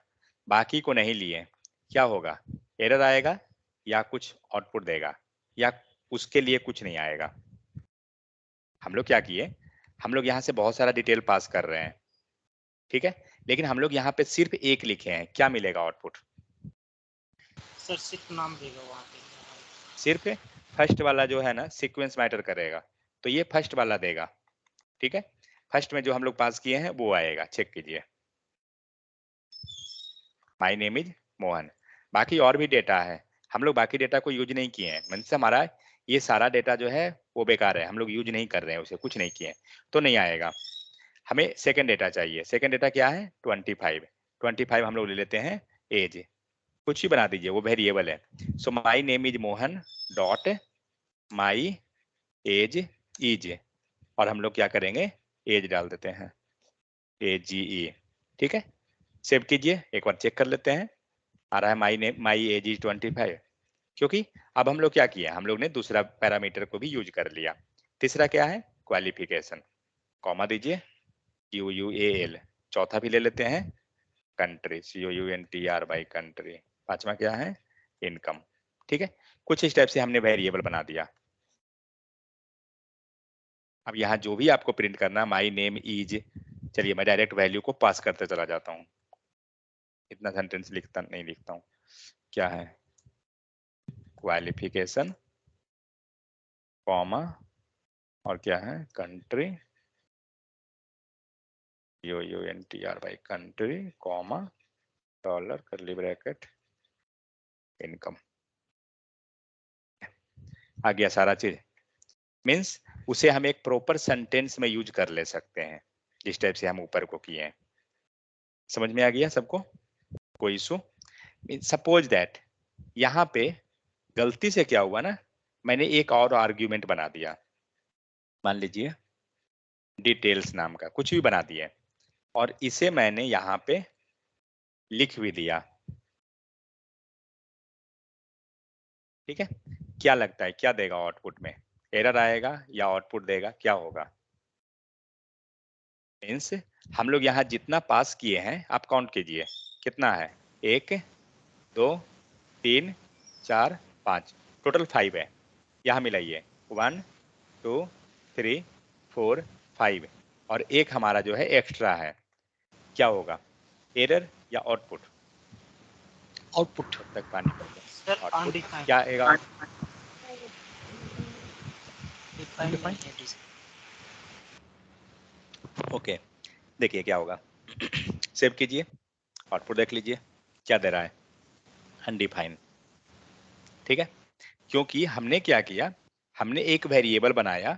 बाकी को नहीं लिए, क्या होगा, एरर आएगा या कुछ आउटपुट देगा, या उसके लिए कुछ नहीं आएगा। हम लोग क्या किए, हम लोग यहाँ से बहुत सारा डिटेल पास कर रहे हैं, ठीक है, लेकिन हम लोग यहाँ पे सिर्फ एक लिखे हैं, क्या मिलेगा आउटपुट, सर सिर्फ नाम देगा वहाँ पे, सिर्फ फर्स्ट वाला जो है ना सीक्वेंस मैटर करेगा, तो ये फर्स्ट वाला देगा, ठीक है, फर्स्ट में जो हम लोग पास किए हैं वो आएगा, चेक कीजिए, माई नेम इज मोहन। बाकी और भी डेटा है, हम लोग बाकी डेटा को यूज नहीं किए हैं, मीन्स हमारा ये सारा डेटा जो है वो बेकार है, हम लोग यूज नहीं कर रहे हैं उसे, कुछ नहीं किए, तो नहीं आएगा। हमें सेकंड डेटा चाहिए, सेकंड डेटा क्या है, 25 हम लोग ले लेते हैं एज, कुछ भी बना दीजिए, वो वेरिएबल है। So my name is Mohan dot my age is, और हम लोग क्या करेंगे, एज डाल देते हैं, AGE, ठीक है, सेव कीजिए, एक बार चेक कर लेते हैं, आ रहा है माई एज इज 25, क्योंकि अब हम लोग क्या किया, हम लोग ने दूसरा पैरामीटर को भी यूज कर लिया। तीसरा क्या है, क्वालिफिकेशन, कॉमा दीजिए, QUAL, चौथा भी ले लेते हैं, कंट्री, COUNTRY कंट्री, पांचवा क्या है, इनकम, ठीक है, कुछ इस टाइप से हमने वेरिएबल बना दिया। अब यहाँ जो भी आपको प्रिंट करना, माई नेम इज, चलिए मैं डायरेक्ट वैल्यू को पास करते चला जाता हूँ, इतना सेंटेंस नहीं लिखता हूँ, क्या है, क्वालिफिकेशन, कॉमा, और क्या है, country, COUNTRY country, comma, dollar, curly bracket, income, आ गया सारा चीज। मीन्स उसे हम एक प्रॉपर सेंटेंस में यूज कर ले सकते हैं, जिस टाइप से हम ऊपर को किए हैं। समझ में आ गया सबको, कोई इशू? सपोज दैट यहाँ पे गलती से क्या हुआ ना, मैंने एक और आर्ग्यूमेंट बना दिया, मान लीजिए डिटेल्स नाम का कुछ भी बना दिया, और इसे मैंने यहाँ पे लिख भी दिया, ठीक है, क्या लगता है क्या देगा आउटपुट में, एरर आएगा या आउटपुट देगा, क्या होगा? मीन्स हम लोग यहाँ जितना पास किए हैं आप काउंट कीजिए, कितना है, 1 2 3 4 5, टोटल 5 है, यहाँ मिलाइए 1 2 3 4 5, और एक हमारा जो है एक्स्ट्रा है, क्या होगा, एरर या आउटपुट? आउटपुट तक पानी पड़ गया, सर आउटपुट अनडिफाइंड, क्या आएगा? डिफाइंड, ओके, देखिए क्या होगा, सेव कीजिए, आउटपुट देख लीजिए, क्या दे रहा है, अनडिफाइंड, ठीक है, क्योंकि हमने क्या किया, हमने एक वेरिएबल बनाया,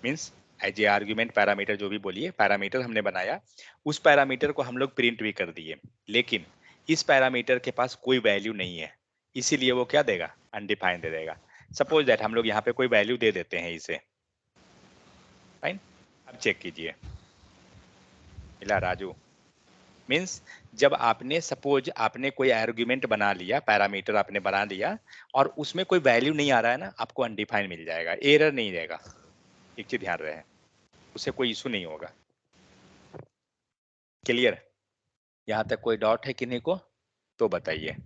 means as a argument parameter, जो भी बोलिए, पैरामीटर हमने बनाया, उस पैरामीटर को हम लोग प्रिंट भी कर दिए, लेकिन इस पैरामीटर के पास कोई वैल्यू नहीं है, इसीलिए वो क्या देगा, अनडिफाइंड दे देगा। सपोज दैट हम लोग यहाँ पे कोई वैल्यू दे देते हैं इसे, फाइन, अब चेक कीजिए, मिला राजू, मीन्स जब आपने सपोज आपने कोई आर्ग्यूमेंट बना लिया, पैरामीटर आपने बना लिया, और उसमें कोई वैल्यू नहीं आ रहा है ना, आपको अनडिफाइंड मिल जाएगा, एरर नहीं रहेगा, एक चीज ध्यान रहे, उससे कोई इशू नहीं होगा, क्लियर? यहाँ तक कोई डाउट है किन्हीं को तो बताइए।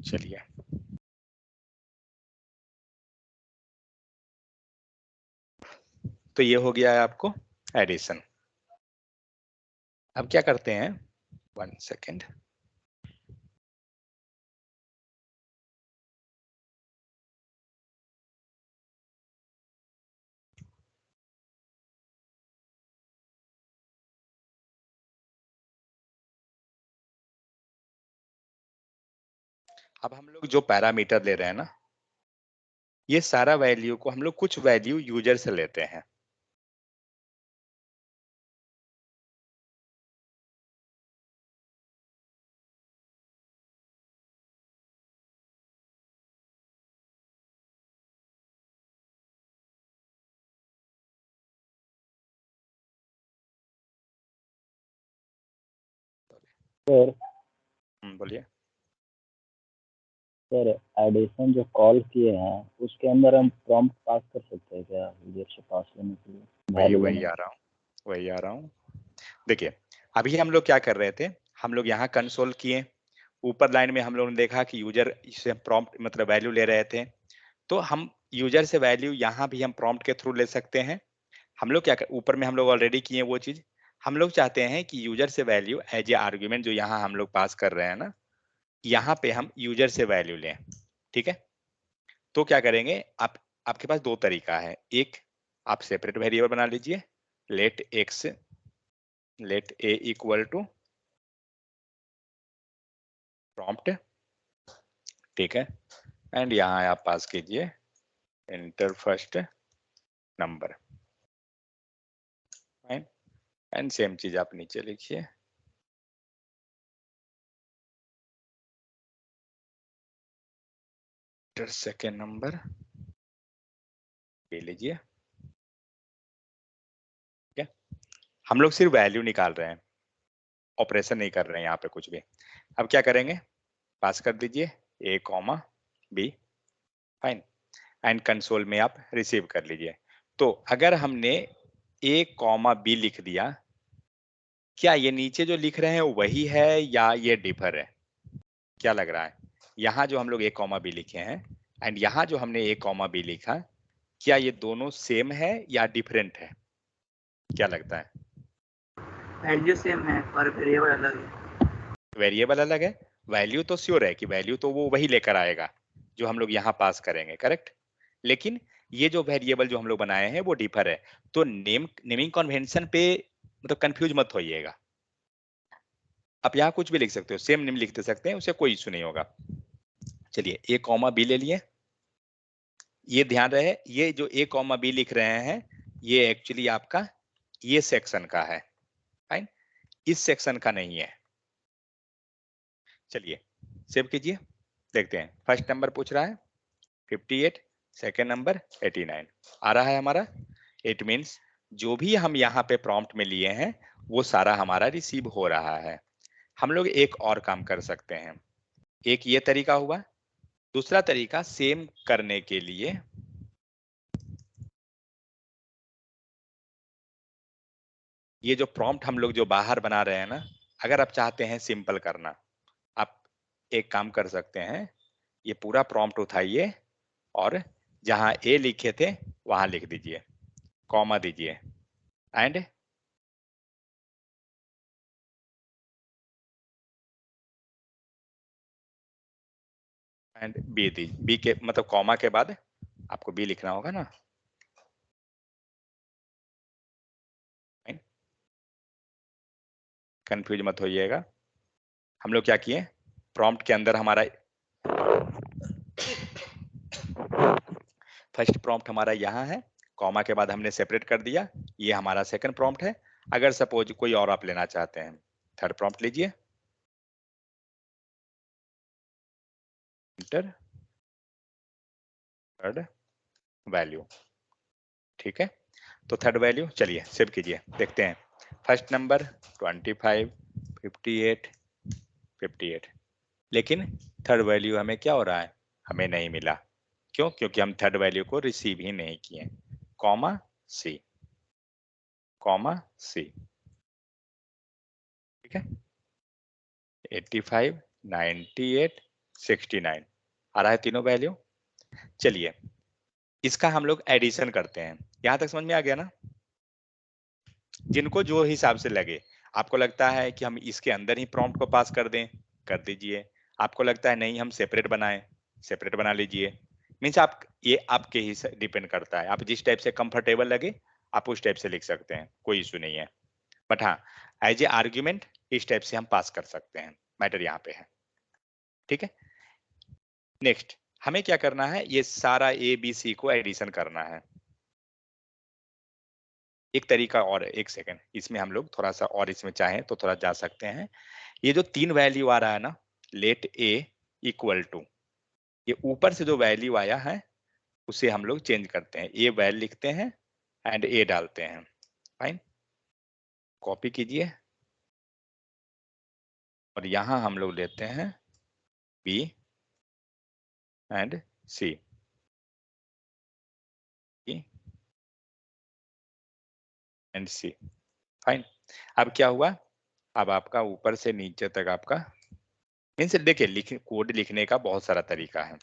चलिए, तो ये हो गया है आपको एडिशन। अब क्या करते हैं, 1 सेकेंड। अब हम लोग जो पैरामीटर ले रहे हैं ना, ये सारा वैल्यू को हम लोग कुछ वैल्यू यूजर से लेते हैं। सर बोलिए। सर एडिशन जो कॉल किए हैं उसके अंदर हम प्रॉम्प्ट पास कर सकते हैं क्या यूजर से पास लेने के लिए? वही आ रहा हूँ। देखिए, अभी हम लोग क्या कर रहे थे, हम लोग यहाँ कंसोल किए, ऊपर लाइन में हम लोगों ने देखा कि यूजर से प्रॉम्प्ट मतलब वैल्यू ले रहे थे, तो हम यूजर से वैल्यू यहाँ भी हम प्रॉम्प्ट के थ्रू ले सकते हैं। हम लोग क्या कर, ऊपर में हम लोग ऑलरेडी किए वो चीज। हम लोग चाहते हैं कि यूजर से वैल्यू एज ए आर्ग्यूमेंट जो यहाँ हम लोग पास कर रहे हैं ना, यहाँ पे हम यूजर से वैल्यू लें। ठीक है, तो क्या करेंगे, आपके पास दो तरीका है। एक, आप सेपरेट वेरिएबल बना लीजिए, let a equal to prompt, ठीक है, एंड यहाँ आप पास कीजिए enter first number, and same चीज आप नीचे लिखिए सेकेंड नंबर ले लीजिए। ठीक है, हम लोग सिर्फ वैल्यू निकाल रहे हैं, ऑपरेशन नहीं कर रहे हैं यहाँ पे कुछ भी। अब क्या करेंगे, पास कर दीजिए a comma b, fine, and console में आप रिसीव कर लीजिए। तो अगर हमने a कॉमा b लिख दिया, क्या ये नीचे जो लिख रहे हैं वही है या ये डिफर है? क्या लग रहा है, यहाँ जो हम लोग a कॉमा b लिखे हैं एंड यहाँ जो हमने a कॉमा b लिखा, क्या ये दोनों सेम है या डिफरेंट है? क्या लगता है? वैल्यू सेम है पर वेरिएबल अलग है। वेरिएबल अलग है, वैल्यू तो श्योर है कि वैल्यू तो वो वही लेकर आएगा जो हम लोग यहाँ पास करेंगे, करेक्ट। लेकिन ये जो वेरिएबल जो हम लोग बनाए हैं वो डिफर है, तो नेमिंग कन्वेंशन पे मतलब कंफ्यूज मत होइएगा। आप यहाँ कुछ भी लिख सकते हो, सेम नेम लिख दे सकते हैं, उससे कोई इशू नहीं होगा। चलिए a कॉमा b ले लिए, ये ध्यान रहे ये जो a कॉमा b लिख रहे हैं ये एक्चुअली आपका ये सेक्शन का है, फाइन, इस सेक्शन का नहीं है। चलिए सेव कीजिए, देखते हैं। फर्स्ट नंबर पूछ रहा है 58, सेकेंड नंबर 89 आ रहा है हमारा। इट मीन्स जो भी हम यहाँ पे प्रॉम्प्ट में लिए हैं वो सारा हमारा रिसीव हो रहा है। हम लोग एक और काम कर सकते हैं, एक ये तरीका हुआ, दूसरा तरीका सेम करने के लिए ये जो प्रॉम्प्ट हम लोग जो बाहर बना रहे हैं ना, अगर आप चाहते हैं सिंपल करना, आप एक काम कर सकते हैं, ये पूरा प्रॉम्प्ट उठाइए और जहां ए लिखे थे वहां लिख दीजिए, कॉमा दीजिए एंड बी दीजिए। बी के मतलब कॉमा के बाद आपको बी लिखना होगा ना, कंफ्यूज मत होइएगा। हम लोग क्या किए, प्रॉम्प्ट के अंदर हमारा फर्स्ट प्रॉम्प्ट हमारा यहाँ है, कॉमा के बाद हमने सेपरेट कर दिया, ये हमारा सेकंड प्रॉम्प्ट है। अगर सपोज कोई और आप लेना चाहते हैं, थर्ड प्रॉम्प्ट लीजिए, इंटर थर्ड वैल्यू, ठीक है। तो थर्ड वैल्यू चलिए सेव कीजिए, देखते हैं। फर्स्ट नंबर 25, 58, 58, लेकिन थर्ड वैल्यू हमें क्या हो रहा है, हमें नहीं मिला। क्यों? क्योंकि हम थर्ड वैल्यू को रिसीव ही नहीं किए। कॉमा सी, कॉमा सी, ठीक है। 85, 98, 69 आ रहा है तीनों वैल्यू। चलिए इसका हम लोग एडिशन करते हैं। यहां तक समझ में आ गया ना? जिनको जो हिसाब से लगे, आपको लगता है कि हम इसके अंदर ही प्रॉम्प्ट को पास कर दें, कर दीजिए। आपको लगता है नहीं हम सेपरेट बनाएं, सेपरेट बना लीजिए। मीन्स आप, ये आपके ही डिपेंड करता है, आप जिस टाइप से कंफर्टेबल लगे आप उस टाइप से लिख सकते हैं, कोई इशू नहीं है। बट हाँ, एज ए आर्ग्यूमेंट इस टाइप से हम पास कर सकते हैं, मैटर यहाँ पे है, ठीक है। नेक्स्ट हमें क्या करना है, ये सारा ए बी सी को एडिशन करना है। एक तरीका और है, एक सेकंड, इसमें हम लोग थोड़ा सा और इसमें चाहें तो थोड़ा जा सकते हैं। ये जो 3 वैल्यू आ रहा है ना, लेट ए इक्वल टू, ये ऊपर से जो वैल्यू आया है उसे हम लोग चेंज करते हैं, ए वैल्यू लिखते हैं एंड ए डालते हैं। फाइन, कॉपी कीजिए और यहां हम लोग लेते हैं B and C, and C. Fine, अब क्या हुआ, अब आपका ऊपर से नीचे तक आपका, मीन्स देखिए कोड लिखने का बहुत सारा तरीका है,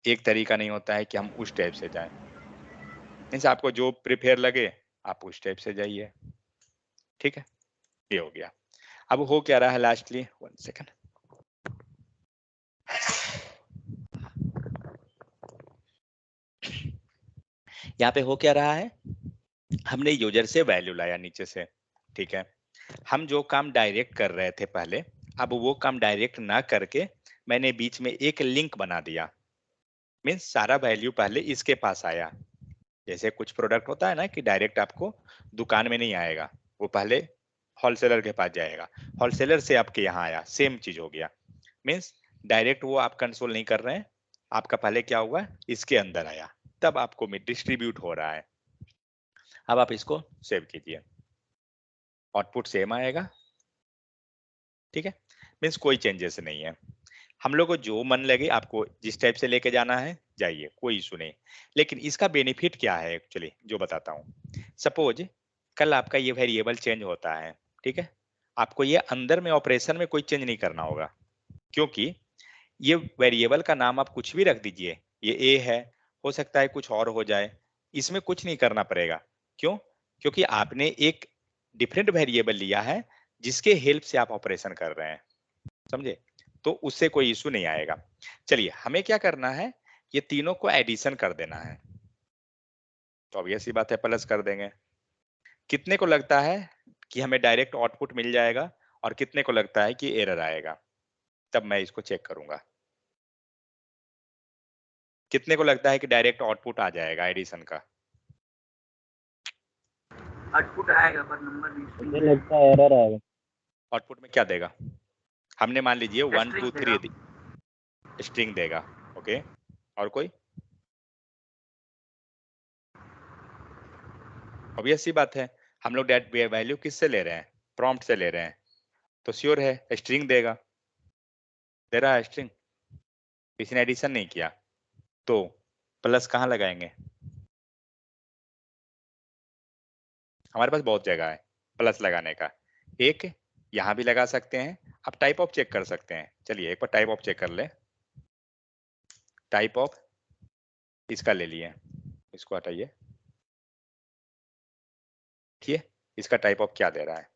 एक तरीका नहीं होता है कि हम उस टाइप से जाएं। मीन्स आपको जो प्रिफेयर लगे आप उस टाइप से जाइए, ठीक है। ये हो गया। अब हो क्या रहा है लास्टली, 1 सेकंड, यहाँ पे हो क्या रहा है, हमने यूजर से वैल्यू लाया नीचे से, ठीक है। हम जो काम डायरेक्ट कर रहे थे पहले, अब वो काम डायरेक्ट ना करके मैंने बीच में एक लिंक बना दिया। मीन्स सारा वैल्यू पहले इसके पास आया। जैसे कुछ प्रोडक्ट होता है ना कि डायरेक्ट आपको दुकान में नहीं आएगा, वो पहले होलसेलर के पास जाएगा, होलसेलर से आपके यहाँ आया, सेम चीज हो गया। मीन्स डायरेक्ट वो आप कंट्रोल नहीं कर रहे हैं, आपका पहले क्या हुआ, इसके अंदर आया, तब आपको डिस्ट्रीब्यूट हो रहा है। अब आप इसको सेव कीजिए, आउटपुट सेम आएगा, ठीक है। मीन्स कोई चेंजेस नहीं है। हम लोग को जो मन लगे, आपको जिस टाइप से लेके जाना है जाइए, कोई इशू नहीं। लेकिन इसका बेनिफिट क्या है एक्चुअली, जो बताता हूँ। सपोज कल आपका ये वेरिएबल चेंज होता है, ठीक है, आपको ये अंदर में ऑपरेशन में कोई चेंज नहीं करना होगा, क्योंकि ये वेरिएबल का नाम आप कुछ भी रख दीजिए, ये ए है, हो सकता है कुछ और हो जाए, इसमें कुछ नहीं करना पड़ेगा। क्यों? क्योंकि आपने एक डिफरेंट वेरिएबल लिया है जिसके हेल्प से आप ऑपरेशन कर रहे हैं, समझे? तो उससे कोई इशू नहीं आएगा। चलिए हमें क्या करना है, ये तीनों को एडिशन कर देना है। तो अब ऐसी बात है, प्लस कर देंगे। कितने को लगता है कि हमें डायरेक्ट आउटपुट मिल जाएगा और कितने को लगता है कि एरर आएगा? तब मैं इसको चेक करूंगा। कितने को लगता है कि डायरेक्ट आउटपुट आ जाएगा एडिशन का? आउटपुट आएगा पर नंबर नहीं। मुझे लगता है एरर आएगा। आउटपुट में क्या देगा? हमने मान लीजिए 1 2 String 3 स्ट्रिंग देगा, ओके। और कोई? ऑब्वियस सी बात है, हम लोग डेट वैल्यू किससे ले रहे हैं? प्रॉम्प्ट से ले रहे हैं, तो श्योर है स्ट्रिंग देगा, दे रहा है स्ट्रिंग, किसी ने एडिशन नहीं किया, तो प्लस कहाँ लगाएंगे? हमारे पास बहुत जगह है प्लस लगाने का, एक यहाँ भी लगा सकते हैं। आप टाइप ऑफ चेक कर सकते हैं, चलिए एक बार टाइप ऑफ चेक कर ले। टाइप ऑफ इसका ले लिए, इसको हटाइए, ठीक है। इसका टाइप ऑफ क्या दे रहा है?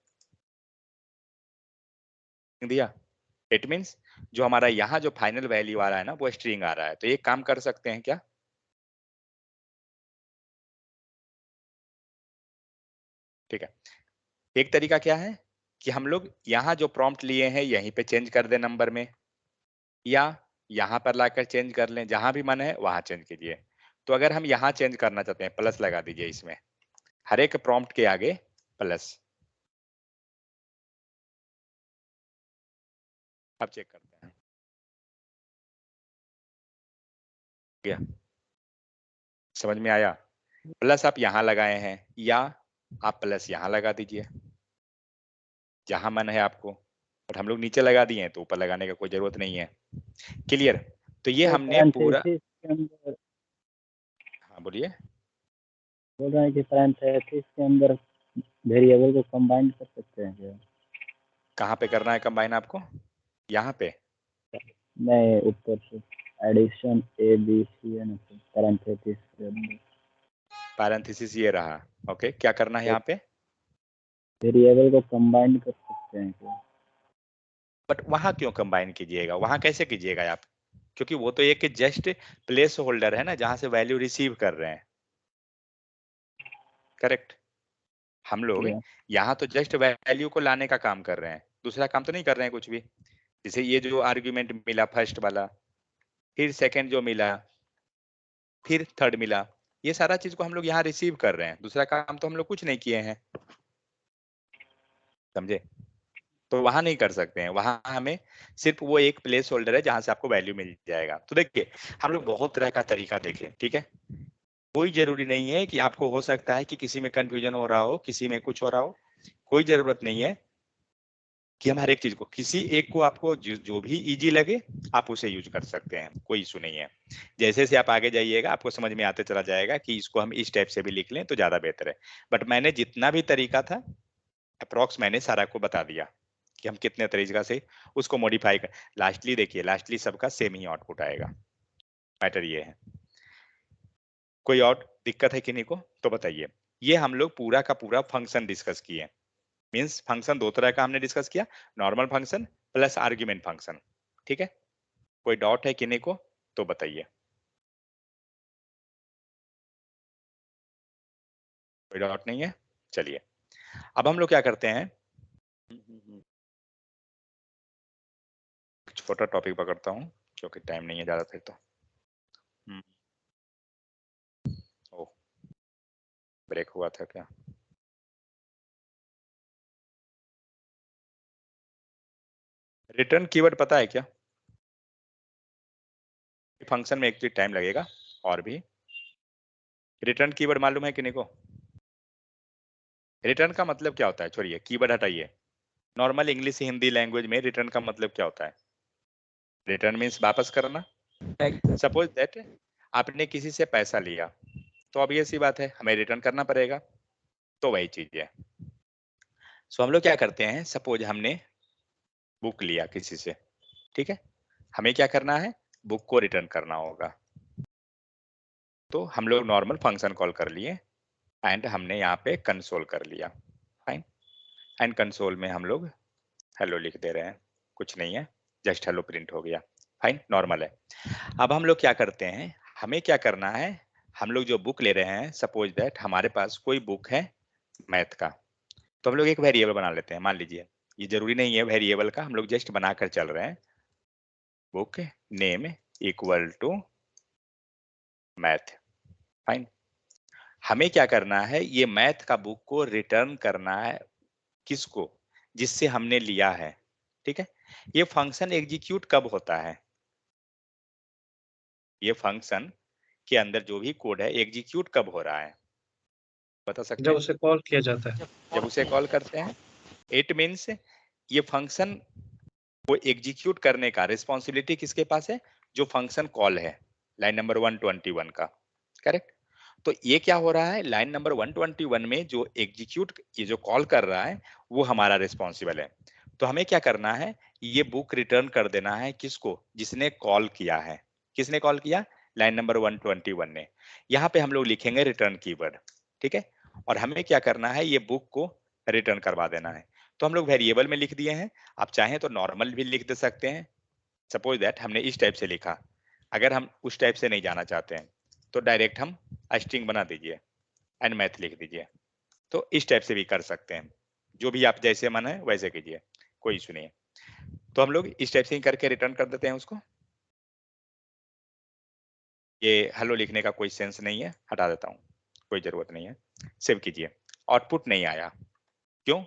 दिया, इट मीन्स जो हमारा यहाँ जो फाइनल वैल्यू आ रहा है ना वो स्ट्रिंग आ रहा है। तो ये काम कर सकते हैं क्या? ठीक है। एक तरीका क्या है कि हम लोग यहाँ जो प्रॉम्प्ट लिए हैं यहीं पे चेंज कर दें नंबर में, या यहाँ पर लाकर चेंज कर लें, जहां भी मन है वहां चेंज कीजिए। तो अगर हम यहाँ चेंज करना चाहते हैं, प्लस लगा दीजिए इसमें, हर एक प्रॉम्प्ट के आगे प्लस। अब चेक करते हैं, क्या समझ में आया? प्लस आप यहाँ लगाए हैं, या आप प्लस यहाँ लगा दीजिए, जहां मन है आपको। और हम लोग नीचे लगा दिए हैं तो ऊपर लगाने का कोई जरूरत नहीं है। क्लियर? तो ये हमने पूरा, पैरेंथेसिस के अंदर बोलिए। बोल रहे हैं कि पैरेंथेसिस के अंदर वेरिएबल को कंबाइन कर सकते हैं क्या? कहाँ पे करना है कंबाइन आपको? यहाँ पे नहीं, ऊपर से एडिशन ABC है ना, पैरेंथेसिस के अंदर पैरेंथेसिस ये रहा। ओके, क्या करना है यहाँ पे? वेरिएबल को कंबाइन कर सकते हैं क्या? बट वहां क्यों कंबाइन कीजिएगा? वहां कैसे कीजिएगा आप? क्योंकि वो तो एक जस्ट प्लेस होल्डर है ना, जहां से वैल्यू रिसीव कर रहे हैं। करेक्ट। हम लोग Yeah. यहाँ तो जस्ट वैल्यू को लाने का काम कर रहे हैं, दूसरा काम तो नहीं कर रहे हैं कुछ भी। जैसे ये जो आर्ग्यूमेंट मिला फर्स्ट वाला, फिर सेकंड जो मिला, फिर थर्ड मिला, ये सारा चीज को हम लोग यहाँ रिसीव कर रहे हैं, दूसरा काम तो हम लोग कुछ नहीं किए हैं। समझे? तो वहां नहीं कर सकते हैं, वहां हमें सिर्फ वो एक प्लेस होल्डर है जहां से आपको वैल्यू मिल जाएगा। तो देखिए, हम लोग बहुत तरह का तरीका देखें, ठीक है? कोई जरूरी नहीं है कि आपको, हो सकता है कि किसी में कंफ्यूजन हो रहा हो, किसी में कुछ हो रहा हो, कोई जरूरत नहीं है कि हम हर एक चीज को, किसी एक को आपको जो भी इजी लगे आप उसे यूज कर सकते हैं, कोई इशू नहीं है। जैसे जैसे आप आगे जाइएगा आपको समझ में आते चला जाएगा कि इसको हम इस टाइप से भी लिख लें तो ज्यादा बेहतर है। बट मैंने जितना भी तरीका था अप्रोक्स मैंने सारा को बता दिया कि हम कितने तरीका से उसको मॉडिफाई कर। लास्टली देखिए, लास्टली सबका सेम ही आउटपुट आएगा। मैटर ये है। कोई और दिक्कत है किन्हीं को तो बताइए। ये हम लोग पूरा का पूरा फंक्शन डिस्कस किए। मींस फंक्शन दो तरह का हमने डिस्कस किया, normal function plus argument function. ठीक है? कोई डाउट है किन्हीं को तो बताइए। कोई डाउट नहीं है? चलिए, अब हम लोग क्या करते हैं, छोटा टॉपिक पकड़ता हूँ क्योंकि टाइम नहीं है ज्यादा फिर तो। ओह, ब्रेक हुआ था क्या? रिटर्न कीवर्ड पता है क्या? फंक्शन में एक चीज टाइम लगेगा, और भी रिटर्न कीवर्ड मालूम है किन्हीं को? रिटर्न का मतलब क्या होता है? छोड़िए, कीवर्ड हटाइए। नॉर्मल इंग्लिश हिंदी लैंग्वेज में रिटर्न का मतलब क्या होता है? रिटर्न मीन्स वापस करना। सपोज दैट आपने किसी से पैसा लिया, तो अब ये सी बात है हमें रिटर्न करना पड़ेगा, तो वही चीज है। सो हम लोग क्या करते हैं, सपोज हमने बुक लिया किसी से, ठीक है? हमें क्या करना है, बुक को रिटर्न करना होगा। तो हम लोग नॉर्मल फंक्शन कॉल कर लिए एंड हमने यहाँ पे कंसोल कर लिया। फाइन। एंड कंसोल में हम लोग हेलो लिख दे रहे हैं, कुछ नहीं है, जस्ट हेलो प्रिंट हो गया। फाइन, नॉर्मल है। अब हम लोग क्या करते हैं, हमें क्या करना है, हम लोग जो बुक ले रहे हैं, सपोज दैट हमारे पास कोई बुक है मैथ का, तो हम लोग एक वेरिएबल बना लेते हैं। मान लीजिए, ये जरूरी नहीं है वेरिएबल का, हम लोग जस्ट बनाकर चल रहे हैं, book name equal to math. Fine. हमें क्या करना है, ये मैथ का बुक को रिटर्न करना है किसको, जिससे हमने लिया है। ठीक है? ये फंक्शन एग्जीक्यूट कब होता है, ये फंक्शन के अंदर जो भी कोड है एग्जीक्यूट कब हो रहा है, बता सकते जब हैं? उसे कॉल किया जाता है। जब उसे कॉल करते हैं। इट मीन्स ये फंक्शन को एग्जीक्यूट करने का रिस्पॉन्सिबिलिटी किसके पास है, जो फंक्शन कॉल है, लाइन नंबर 121 का। करेक्ट? तो ये क्या हो रहा है, लाइन नंबर 121 में जो एग्जीक्यूट, ये जो कॉल कर रहा है वो हमारा रिस्पॉन्सिबल है। तो हमें क्या करना है, ये बुक रिटर्न कर देना है किसको, जिसने कॉल किया है। किसने कॉल किया? लाइन नंबर 121 ने। यहाँ पे हम लोग लिखेंगे रिटर्न कीवर्ड। ठीक है? और हमें क्या करना है, ये बुक को रिटर्न करवा देना है। तो हम लोग वेरिएबल में लिख दिए हैं, आप चाहें तो नॉर्मल भी लिख दे सकते हैं। सपोज दैट हमने इस टाइप से लिखा, अगर हम उस टाइप से नहीं जाना चाहते हैं तो डायरेक्ट हम स्ट्रिंग बना दीजिए एंड मैथ लिख दीजिए। तो इस टाइप से भी कर सकते हैं, जो भी आप जैसे मन है वैसे कीजिए, कोई इशू नहीं है। तो हम लोग इस टाइप से ही करके रिटर्न कर देते हैं उसको। ये हेलो लिखने का कोई सेंस नहीं है, हटा देता हूँ, कोई जरूरत नहीं है। सेव कीजिए। आउटपुट नहीं आया, क्यों?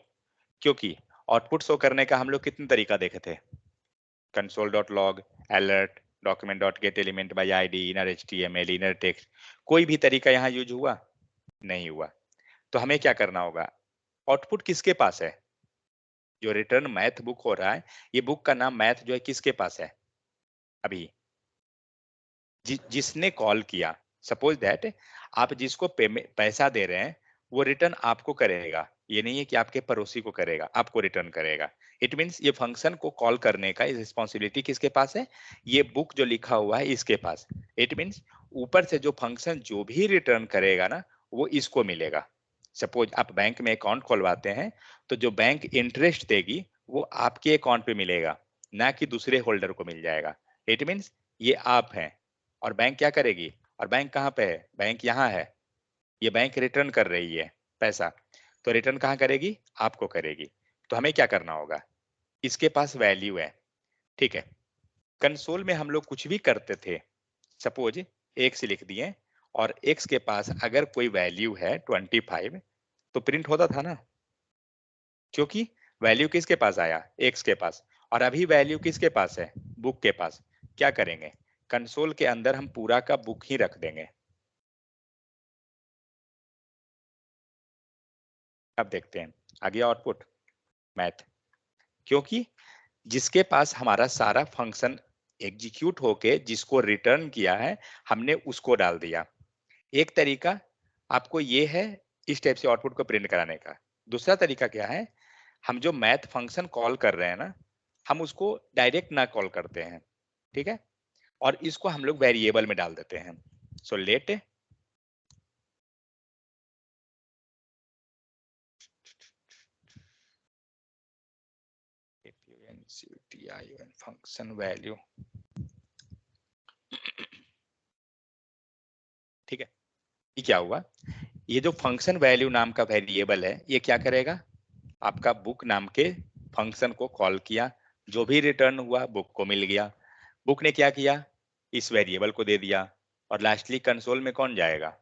क्योंकि आउटपुट शो करने का हम लोग कितने तरीका देखे थे, console.log, alert, document.get element by id, inner html, inner text, कोई भी तरीका यहाँ यूज हुआ नहीं हुआ। तो हमें क्या करना होगा, आउटपुट किसके पास है, जो रिटर्न मैथ बुक हो रहा है, ये बुक का नाम मैथ जो है किसके पास है, अभी जिसने कॉल किया, सपोज दैट आप जिसको पैसा दे रहे हैं वो रिटर्न आपको करेगा, ये नहीं है कि आपके पड़ोसी को करेगा, आपको रिटर्न करेगा। इट मीन्स ये फंक्शन को कॉल करने का रिस्पॉन्सिबिलिटी किसके पास है? ये बुक जो लिखा हुआ है इसके पास। इट मीन्स ऊपर से जो फंक्शन जो भी रिटर्न करेगा ना वो इसको मिलेगा। सपोज आप बैंक में अकाउंट खोलवाते हैं तो जो बैंक इंटरेस्ट देगी वो आपके अकाउंट पे मिलेगा, ना कि दूसरे होल्डर को मिल जाएगा। इट मीन्स ये आप हैं और बैंक क्या करेगी? और बैंक कहाँ पे है? बैंक यहाँ है। ये बैंक रिटर्न कर रही है पैसा, तो रिटर्न कहाँ करेगी? आपको करेगी। तो हमें क्या करना होगा? इसके पास वैल्यू है, ठीक है। कंसोल में हम लोग कुछ भी करते थे, सपोज x लिख दिए और x के पास अगर कोई वैल्यू है 25 तो प्रिंट होता था ना, क्योंकि वैल्यू किसके पास आया? x के पास। और अभी वैल्यू किसके पास है? बुक के पास। क्या करेंगे? कंसोल के अंदर हम पूरा का बुक ही रख देंगे। अब देखते हैं आगे आउटपुट मैथ, क्योंकि जिसके पास हमारा सारा फंक्शन एग्जीक्यूट होके जिसको रिटर्न किया है हमने उसको डाल दिया। एक तरीका आपको ये है इस टाइप से आउटपुट को प्रिंट कराने का। दूसरा तरीका क्या है? हम जो मैथ फंक्शन कॉल कर रहे हैं ना, हम उसको डायरेक्ट ना कॉल करते हैं, ठीक है, और इसको हम लोग वेरिएबल में डाल देते हैं। सो लेट फंक्शन वैल्यू, ठीक है। ये क्या हुआ? ये जो फंक्शन वैल्यू नाम का वेरिएबल है ये क्या करेगा? आपका बुक नाम के फंक्शन को कॉल किया, जो भी रिटर्न हुआ बुक को मिल गया। बुक ने क्या किया? इस वेरिएबल को दे दिया। और लास्टली कंसोल में कौन जाएगा?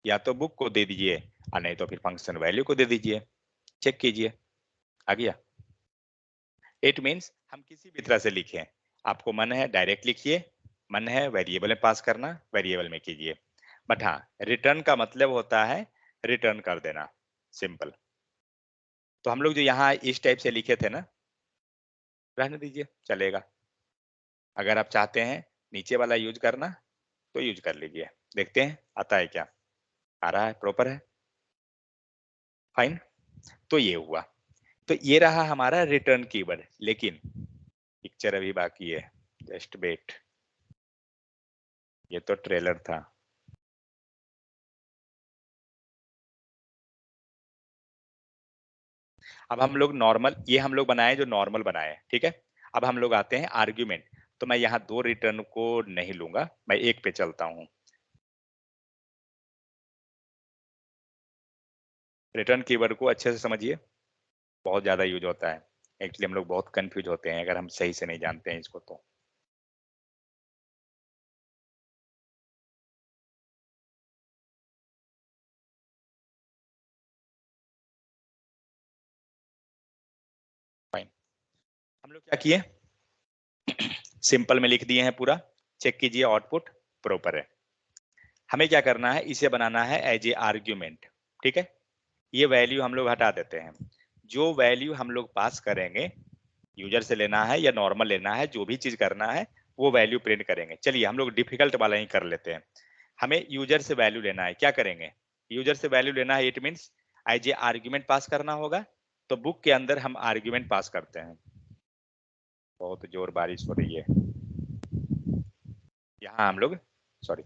या तो बुक को दे दीजिए और नहीं तो फिर फंक्शन वैल्यू को दे दीजिए। चेक कीजिए आ गया। इट मीन्स हम किसी भी तरह से लिखें, आपको मन है डायरेक्ट लिखिए, मन है वेरिएबल में पास करना वेरिएबल में कीजिए। बट हाँ, रिटर्न का मतलब होता है रिटर्न कर देना, सिंपल। तो हम लोग जो यहाँ इस टाइप से लिखे थे ना, रहने दीजिए चलेगा। अगर आप चाहते हैं नीचे वाला यूज करना तो यूज कर लीजिए। देखते हैं आता है क्या, आ रहा है, प्रॉपर है, फाइन। तो ये हुआ, तो ये रहा हमारा रिटर्न कीवर्ड। लेकिन पिक्चर अभी बाकी है, जस्ट वेट, ये तो ट्रेलर था। अब हम लोग नॉर्मल, ये हम लोग बनाए जो नॉर्मल बनाए, ठीक है। अब हम लोग आते हैं आर्ग्यूमेंट। तो मैं यहाँ 2 रिटर्न को नहीं लूंगा, मैं एक पे चलता हूँ। रिटर्न कीवर्ड को अच्छे से समझिए, बहुत ज्यादा यूज होता है। एक्चुअली हम लोग बहुत कंफ्यूज होते हैं अगर हम सही से नहीं जानते हैं इसको तो। फाइन, हम लोग क्या किए? सिंपल में लिख दिए हैं पूरा। चेक कीजिए आउटपुट प्रॉपर है। हमें क्या करना है? इसे बनाना है एज ए आर्ग्यूमेंट, ठीक है। ये वैल्यू हम लोग हटा देते हैं। जो वैल्यू हम लोग पास करेंगे, यूजर से लेना है या नॉर्मल लेना है, जो भी चीज करना है वो वैल्यू प्रिंट करेंगे। चलिए हम लोग डिफिकल्ट वाला ही कर लेते हैं। हमें यूजर से वैल्यू लेना है, क्या करेंगे? यूजर से वैल्यू लेना है, it means as a argument pass करना होगा। तो बुक के अंदर हम आर्ग्यूमेंट पास करते हैं। बहुत जोर बारिश हो रही है यहाँ। हम लोग सॉरी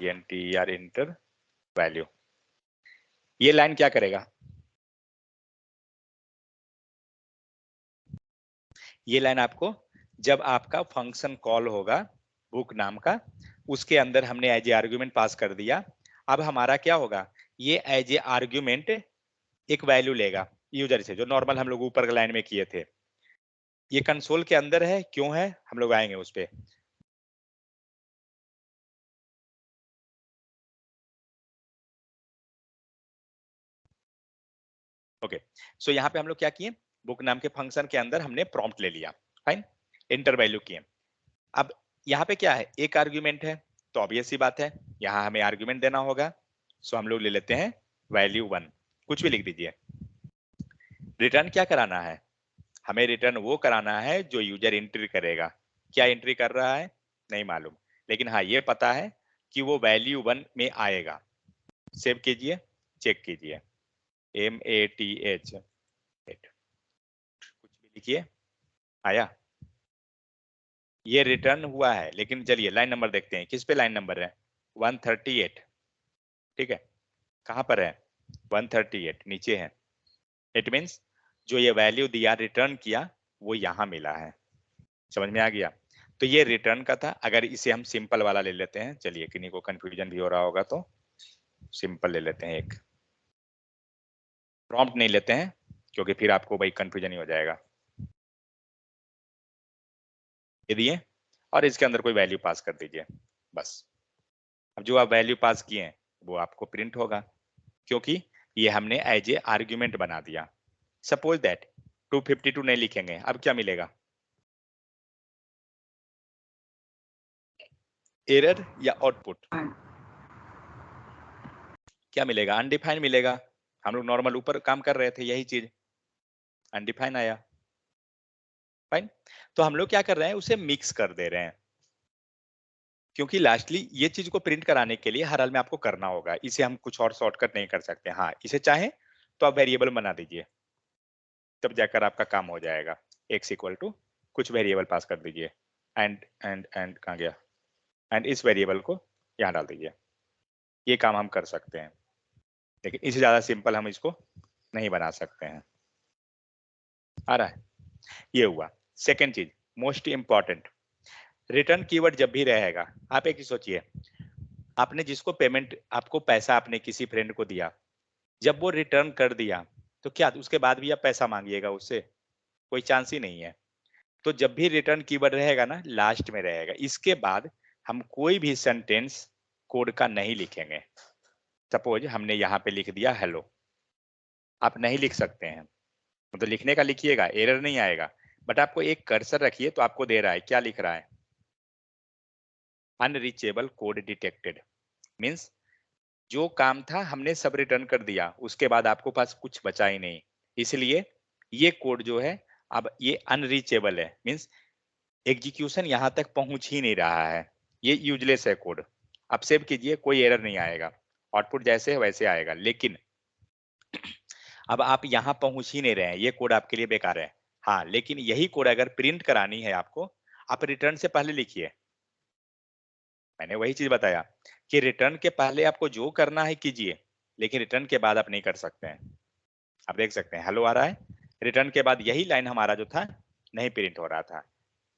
इंटर इंटर वैल्यू, ये लाइन क्या करेगा? ये लाइन आपको जब आपका फंक्शन कॉल होगा बुक नाम का, उसके अंदर हमने एज ए आर्ग्यूमेंट पास कर दिया। अब हमारा क्या होगा? ये एज ए आर्ग्यूमेंट एक वैल्यू लेगा यूजर से, जो नॉर्मल हम लोग ऊपर लाइन में किए थे। ये कंसोल के अंदर है, क्यों है हम लोग आएंगे उस पे। ओके, सो यहाँ पे हम लोग क्या किए? बुक नाम के फंक्शन के अंदर हमने प्रॉम्प्ट ले लिया, फाइन, इंटर वैल्यू किए। अब यहाँ पे क्या है? एक आर्ग्यूमेंट है, तो ऑब्वियस सी बात है यहाँ हमें आर्ग्यूमेंट देना होगा। सो हम लोग ले लेते हैं वैल्यू 1, कुछ भी लिख दीजिए। रिटर्न क्या कराना है? हमें रिटर्न वो कराना है जो यूजर एंट्री करेगा। क्या एंट्री कर रहा है? नहीं मालूम। लेकिन हाँ ये पता है कि वो वैल्यू 1 में आएगा। सेव कीजिए, चेक कीजिए, MATH 8 कुछ भी लिखिए, आया, ये रिटर्न हुआ है। लेकिन चलिए लाइन नंबर देखते हैं, किस पे लाइन नंबर है, 138, ठीक है, कहां पर है, 138 नीचे है। इट मीन्स जो ये वैल्यू दिया रिटर्न किया वो यहां मिला है। समझ में आ गया? तो ये रिटर्न का था। अगर इसे हम सिंपल वाला ले लेते हैं, चलिए किन्हीं को कंफ्यूजन भी हो रहा होगा तो सिंपल ले लेते हैं, एक प्रॉम्प्ट नहीं लेते हैं क्योंकि फिर आपको भाई कंफ्यूजन ही हो जाएगा। ये दिए और इसके अंदर कोई वैल्यू पास कर दीजिए बस। अब जो आप वैल्यू पास किए हैं वो आपको प्रिंट होगा, क्योंकि ये हमने एज ए आर्ग्यूमेंट बना दिया। सपोज दैट 252 नहीं लिखेंगे, अब क्या मिलेगा, एरर या आउटपुट, क्या मिलेगा, अनडिफाइंड मिलेगा। हम लोग नॉर्मल ऊपर काम कर रहे थे, यही चीज अनडिफाइंड आया। फाइन, तो हम लोग क्या कर रहे हैं, उसे मिक्स कर दे रहे हैं, क्योंकि लास्टली ये चीज को प्रिंट कराने के लिए हर हाल में आपको करना होगा। इसे हम कुछ और शॉर्टकट नहीं कर सकते। हाँ इसे चाहे तो आप वेरिएबल बना दीजिए, तब जाकर आपका काम हो जाएगा। x इक्वल टू कुछ वेरिएबल पास कर दीजिए, एंड कहाँ गया, एंड इस वेरिएबल को यहाँ डाल दीजिए। ये काम हम कर सकते हैं, लेकिन इससे ज्यादा सिंपल हम इसको नहीं बना सकते हैं। आ रहा है, ये हुआ। सेकेंड चीज मोस्ट इंपॉर्टेंट, रिटर्न कीवर्ड जब भी रहेगा, आप एक ही सोचिए, आपने जिसको पेमेंट, आपको पैसा आपने किसी फ्रेंड को दिया, जब वो रिटर्न कर दिया तो क्या उसके बाद भी आप पैसा मांगिएगा उससे, कोई चांस ही नहीं है। तो जब भी रिटर्न कीवर्ड रहेगा ना, लास्ट में रहेगा। इसके बाद हम कोई भी सेंटेंस कोड का नहीं लिखेंगे। सपोज हमने यहाँ पे लिख दिया हेलो, आप नहीं लिख सकते हैं, मतलब लिखने का लिखिएगा, एरर नहीं आएगा, बट आपको एक कर्सर रखिए तो आपको दे रहा है, क्या लिख रहा है, अनरीचेबल कोड डिटेक्टेड। मीन्स जो काम था हमने सब रिटर्न कर दिया, उसके बाद आपको पास कुछ बचा ही नहीं, इसलिए ये कोड जो है अब ये अनरीचेबल है। मीन्स एग्जीक्यूशन यहां तक पहुंच ही नहीं रहा है, ये यूजलेस है कोड। आप सेव कीजिए, कोई एरर नहीं आएगा, आउटपुट जैसे है वैसे आएगा। लेकिन अब आप यहां पहुंच ही नहीं रहे हैं, ये कोड आपके लिए बेकार है। हाँ लेकिन यही कोड अगर प्रिंट करानी है आपको, आप रिटर्न से पहले लिखिए। मैंने वही चीज बताया कि रिटर्न के पहले आपको जो करना है कीजिए, लेकिन रिटर्न के बाद आप नहीं कर सकते हैं। आप देख सकते हैं हेलो आ रहा है, रिटर्न के बाद यही लाइन हमारा जो था नहीं प्रिंट हो रहा था,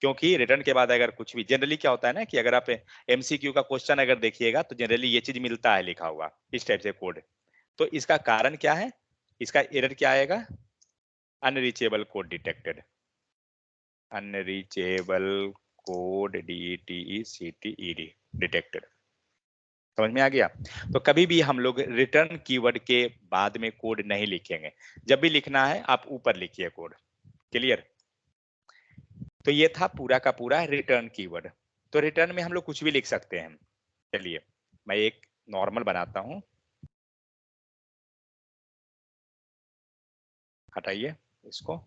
क्योंकि रिटर्न के बाद अगर कुछ भी, जनरली क्या होता है ना कि अगर आप एमसीक्यू का क्वेश्चन अगर देखिएगा तो जनरली ये चीज मिलता है लिखा हुआ इस टाइप से कोड। तो इसका कारण क्या है, इसका एरर क्या आएगा, unreachable code detected, unreachable code DETECTED detected. समझ में आ गया? तो कभी भी हम लोग रिटर्न कीवर्ड के बाद में कोड नहीं लिखेंगे, जब भी लिखना है आप ऊपर लिखिए कोड। क्लियर? तो ये था पूरा का पूरा रिटर्न कीवर्ड। तो रिटर्न में हम लोग कुछ भी लिख सकते हैं। चलिए मैं एक नॉर्मल बनाता हूं, हटाइए इसको,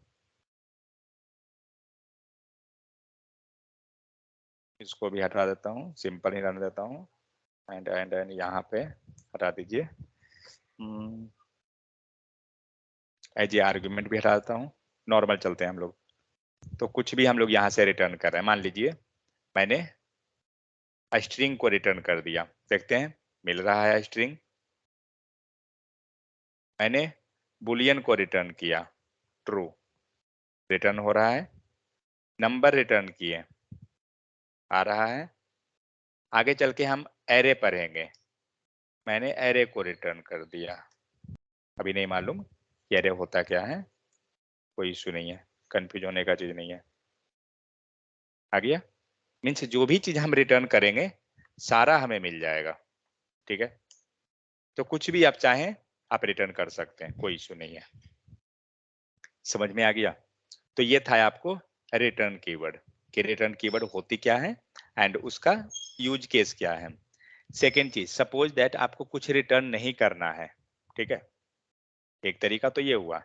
इसको भी हटा देता हूं, सिंपल ही रहने देता हूं, एंड यहाँ पे हटा दीजिए, एज ए आर्ग्यूमेंट भी हटा देता हूँ, नॉर्मल चलते हैं हम लोग। तो कुछ भी हम लोग यहाँ से रिटर्न कर रहे हैं, मान लीजिए मैंने स्ट्रिंग को रिटर्न कर दिया, देखते हैं मिल रहा है स्ट्रिंग। मैंने बुलियन को रिटर्न किया, ट्रू, रिटर्न हो रहा है। नंबर रिटर्न किए, आ रहा है। आगे चल के हम एरे पढ़ेंगे, मैंने एरे को रिटर्न कर दिया। अभी नहीं मालूम कि एरे होता क्या है, कोई इशू नहीं है, कंफ्यूज होने का चीज नहीं है। आ गया? मीन्स जो भी चीज हम रिटर्न करेंगे सारा हमें मिल जाएगा। ठीक है, तो कुछ भी आप चाहें आप रिटर्न कर सकते हैं, कोई इशू नहीं है। समझ में आ गया? तो ये था आपको रिटर्न कीवर्ड, कि रिटर्न कीवर्ड होती क्या है एंड उसका यूज केस क्या है। सेकेंड चीज, सपोज दैट आपको कुछ रिटर्न नहीं करना है, ठीक है, एक तरीका तो ये हुआ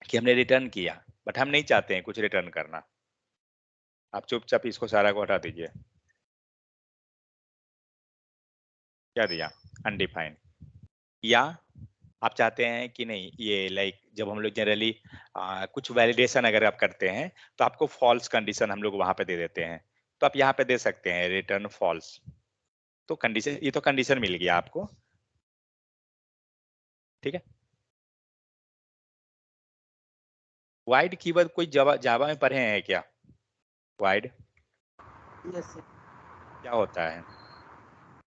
कि हमने रिटर्न किया बट हम नहीं चाहते हैं कुछ रिटर्न करना, आप चुपचाप इसको सारा को हटा दीजिए, क्या दिया, अनडिफाइंड। या आप चाहते हैं कि नहीं ये लाइक जब हम लोग जनरली कुछ वैलिडेशन अगर आप करते हैं तो आपको फॉल्स कंडीशन हम लोग वहां पे दे देते हैं, तो आप यहाँ पे दे सकते हैं रिटर्न फॉल्स। तो कंडीशन, ये तो कंडीशन मिल गया आपको, ठीक है। वाइड कीवर्ड कोई जावा में पढ़े हैं क्या? वाइड यस सर, क्या होता है?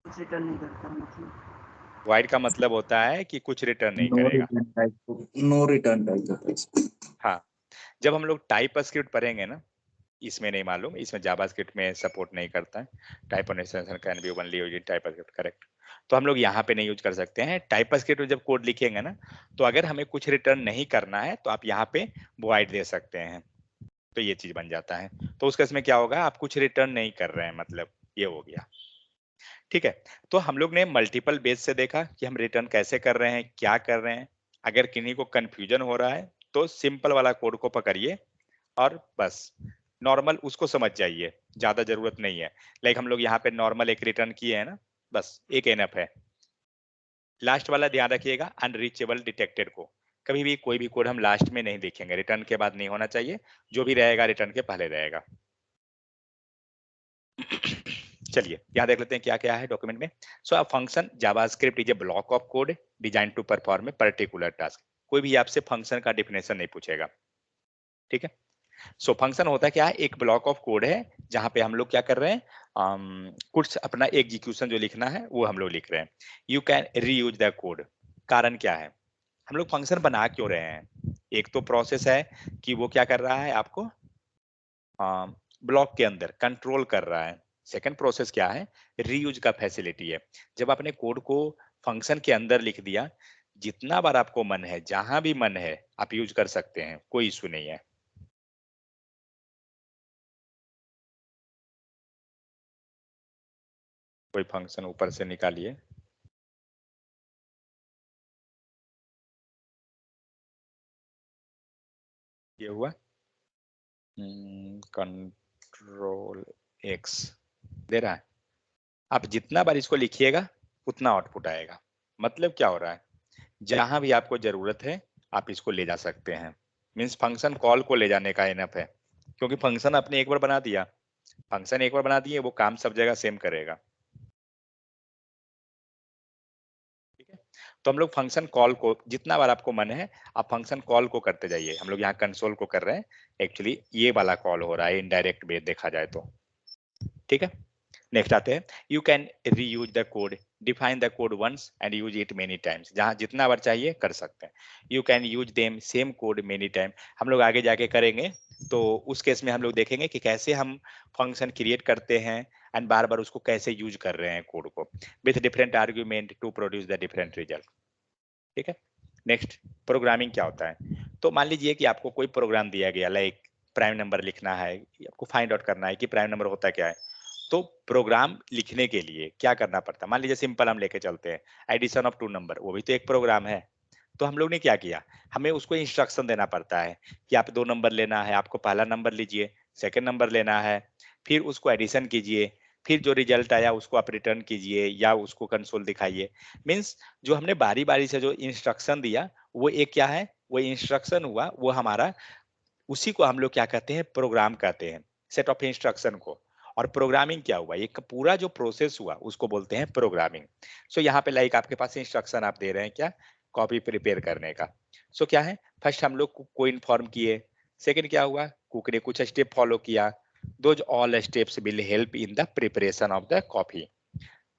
कुछ रिटर्न नहीं करता मतलब। वाइड का मतलब होता है कि कुछ रिटर्न नहीं नो करेगा। Return type, no return type होता है इसमें। हाँ, जब हम लोग टाइप स्क्रिप्ट पढ़ेंगे ना, इसमें नहीं मालूम, इसमें जावास्क्रिप्ट में सपोर्ट नहीं करता है। Type on extension can be only used in TypeScript, correct. तो हम लोग यहाँ पे नहीं यूज कर सकते हैं। टाइपस्क्रिप्ट में जब कोड लिखेंगे ना, तो अगर हमें कुछ रिटर्न नहीं करना है तो आप यहाँ पे वॉइड दे सकते हैं, तो ये चीज बन जाता है। तो उस केस में क्या होगा, आप कुछ रिटर्न नहीं कर रहे हैं, मतलब ये हो गया, ठीक है। तो हम लोग ने मल्टीपल बेस से देखा कि हम रिटर्न कैसे कर रहे हैं, क्या कर रहे हैं। अगर किन्हीं को कंफ्यूजन हो रहा है तो सिंपल वाला कोड को पकड़िए और बस नॉर्मल उसको समझ जाइए, ज्यादा जरूरत नहीं है। लाइक हम लोग यहाँ पे नॉर्मल एक रिटर्न किए हैं ना, बस एक एनफ है। लास्ट वाला ध्यान रखिएगा, अनरीचेबल डिटेक्टेड को कभी भी कोई भी कोड हम लास्ट में नहीं देखेंगे, रिटर्न के बाद नहीं होना चाहिए, जो भी रहेगा रिटर्न के पहले रहेगा। चलिए यहाँ देख लेते हैं क्या क्या है डॉक्यूमेंट में। So a function JavaScript is a block of code design to perform a particular task. कोई भी आपसे फंक्शन का डिफिनेशन नहीं पूछेगा, ठीक है। सो फंक्शन होता क्या है, एक ब्लॉक ऑफ कोड है जहां पे हम लोग क्या कर रहे हैं, कुछ अपना एग्जीक्यूशन जो लिखना है वो हम लोग लिख रहे हैं। You can reuse the code. कारण क्या है, हम लोग फंक्शन बना क्यों रहे हैं? एक तो प्रोसेस है कि वो क्या कर रहा है, आपको ब्लॉक के अंदर कंट्रोल कर रहा है। सेकंड प्रोसेस क्या है, रीयूज का फैसिलिटी है। जब आपने कोड को फंक्शन के अंदर लिख दिया, जितना बार आपको मन है, जहां भी मन है आप यूज कर सकते हैं, कोई इशू नहीं है। कोई फंक्शन ऊपर से निकालिए, ये हुआ कंट्रोल एक्स दे रहा है। आप जितना बार इसको लिखिएगा उतना आउटपुट आएगा। मतलब क्या हो रहा है, जहां भी आपको जरूरत है आप इसको ले जा सकते हैं। मीन्स फंक्शन कॉल को ले जाने का इनफ है, क्योंकि फंक्शन आपने एक बार बना दिया, फंक्शन एक बार बना दिए, वो काम सब जगह सेम करेगा, ठीक है। तो हम लोग फंक्शन कॉल को जितना बार आपको मन है आप फंक्शन कॉल को करते जाइए। हम लोग यहाँ कंसोल को कर रहे हैं, एक्चुअली ये वाला कॉल हो रहा है इनडायरेक्ट वे देखा जाए तो, ठीक है। नेक्स्ट आते हैं, you can reuse the code, define the code once and use it many times. जहां जितना बार चाहिए कर सकते हैं। You can use them same code many time. हम लोग आगे जाके करेंगे तो उस केस में हम लोग देखेंगे कि कैसे हम फंक्शन क्रिएट करते हैं एंड बार बार उसको कैसे यूज कर रहे हैं कोड को, with different argument to produce the different result, ठीक है। नेक्स्ट, प्रोग्रामिंग क्या होता है। तो मान लीजिए कि आपको कोई प्रोग्राम दिया गया, लाइक प्राइम नंबर लिखना है, आपको फाइंड आउट करना है कि प्राइम नंबर होता क्या है। तो प्रोग्राम लिखने के लिए क्या करना पड़ता है, मान लीजिए सिंपल हम लेके चलते हैं, एडिशन ऑफ 2 नंबर, वो भी तो एक प्रोग्राम है। तो हम लोग ने क्या किया, हमें उसको इंस्ट्रक्शन देना पड़ता है कि आप 2 नंबर लेना है, आपको पहला नंबर लीजिए, सेकंड नंबर लेना है, फिर उसको एडिशन कीजिए, फिर जो रिजल्ट आया उसको आप रिटर्न कीजिए या उसको कंसोल दिखाइए। मीन्स जो हमने बारी बारी से जो इंस्ट्रक्शन दिया वो एक क्या है, वो इंस्ट्रक्शन हुआ, वो हमारा, उसी को हम लोग क्या कहते हैं, प्रोग्राम कहते हैं, सेट ऑफ इंस्ट्रक्शन को। और प्रोग्रामिंग क्या हुआ, एक पूरा जो प्रोसेस हुआ उसको बोलते हैं प्रोग्रामिंग। सो यहाँ पे लाइक आपके पास इंस्ट्रक्शन आप दे रहे हैं क्या, कॉपी प्रिपेयर करने का। सो क्या है, फर्स्ट हम लोग को इन्फॉर्म किए, सेकंड क्या हुआ, कुक ने कुछ स्टेप फॉलो किया, those all steps will help in the preparation of the copy.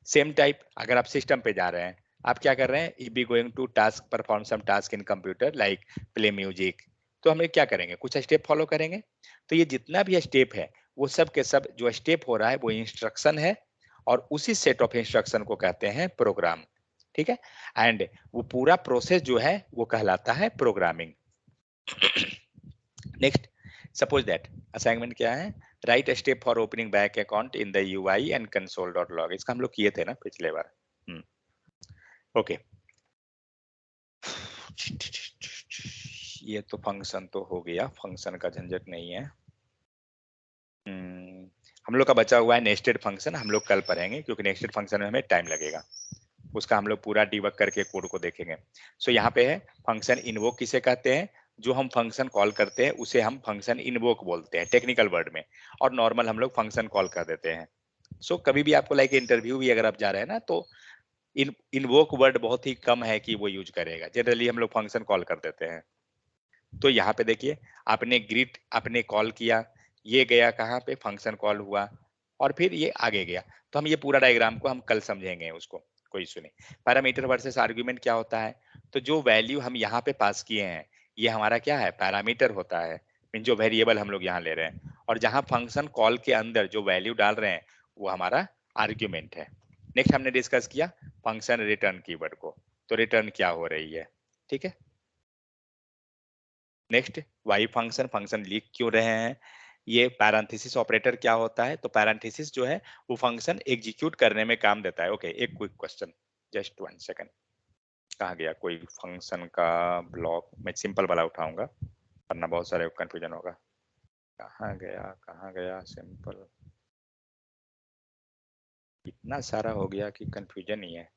Same type अगर आप सिस्टम पे जा रहे हैं, आप क्या कर रहे हैं, if be going to task perform some task in computer like play music, तो हम क्या करेंगे, कुछ स्टेप फॉलो करेंगे। तो ये जितना भी स्टेप है वो सब के सब जो स्टेप हो रहा है वो इंस्ट्रक्शन है, और उसी सेट ऑफ इंस्ट्रक्शन को कहते हैं प्रोग्राम, ठीक है। एंड वो पूरा प्रोसेस जो है वो कहलाता है programming. Next, suppose that assignment क्या है, right step for opening bank account in the UI and console.log। इसका हम लोग किए थे ना पिछले बार। ओके, ये तो फंक्शन तो हो गया, फंक्शन का झंझट नहीं है। हम लोग का बचा हुआ है नेस्टेड फंक्शन, हम लोग कल पढ़ेंगे क्योंकि नेस्टेड फंक्शन में हमें टाइम लगेगा। उसका हम लोग पूरा डिबग करके कोड को देखेंगे। सो यहाँ पे है फंक्शन इन्वोक किसे कहते हैं, जो हम फंक्शन कॉल करते हैं उसे हम फंक्शन इन्वोक बोलते हैं टेक्निकल वर्ड में, और नॉर्मल हम लोग फंक्शन कॉल कर देते हैं। सो कभी भी आपको लाइक इंटरव्यू भी अगर आप जा रहे हैं ना, तो इन्वोक वर्ड बहुत ही कम है कि वो यूज करेगा, जनरली हम लोग फंक्शन कॉल कर देते हैं। तो यहाँ पे देखिए आपने ग्रीट आपने कॉल किया, ये गया कहाँ पे, फंक्शन कॉल हुआ और फिर ये आगे गया। तो हम ये पूरा डायग्राम को हम कल समझेंगे उसको, कोई इशू नहीं। पैरामीटर वर्सेस आर्गुमेंट क्या होता है, तो जो वैल्यू हम यहाँ पे पास किए हैं ये हमारा क्या है, पैरामीटर होता है, मीन जो वेरिएबल हम लोग यहाँ ले रहे हैं, और जहाँ फंक्शन कॉल के अंदर जो वैल्यू डाल रहे हैं वो हमारा आर्ग्यूमेंट है। नेक्स्ट हमने डिस्कस किया फंक्शन रिटर्न कीवर्ड को, तो रिटर्न क्या हो रही है, ठीक है। नेक्स्ट वाई फंक्शन, फंक्शन लिख क्यों रहे हैं, ये पैरेंथेसिस ऑपरेटर क्या होता है, तो पैरेंथेसिस जो है वो फंक्शन एग्जीक्यूट करने में काम देता है। ओके, एक क्विक क्वेश्चन, जस्ट 1 सेकंड, कहाँ गया कोई फंक्शन का ब्लॉक, मैं सिंपल वाला उठाऊंगा वरना बहुत सारे कंफ्यूजन होगा। कहाँ गया सिंपल, इतना सारा हो गया कि कंफ्यूजन ही है।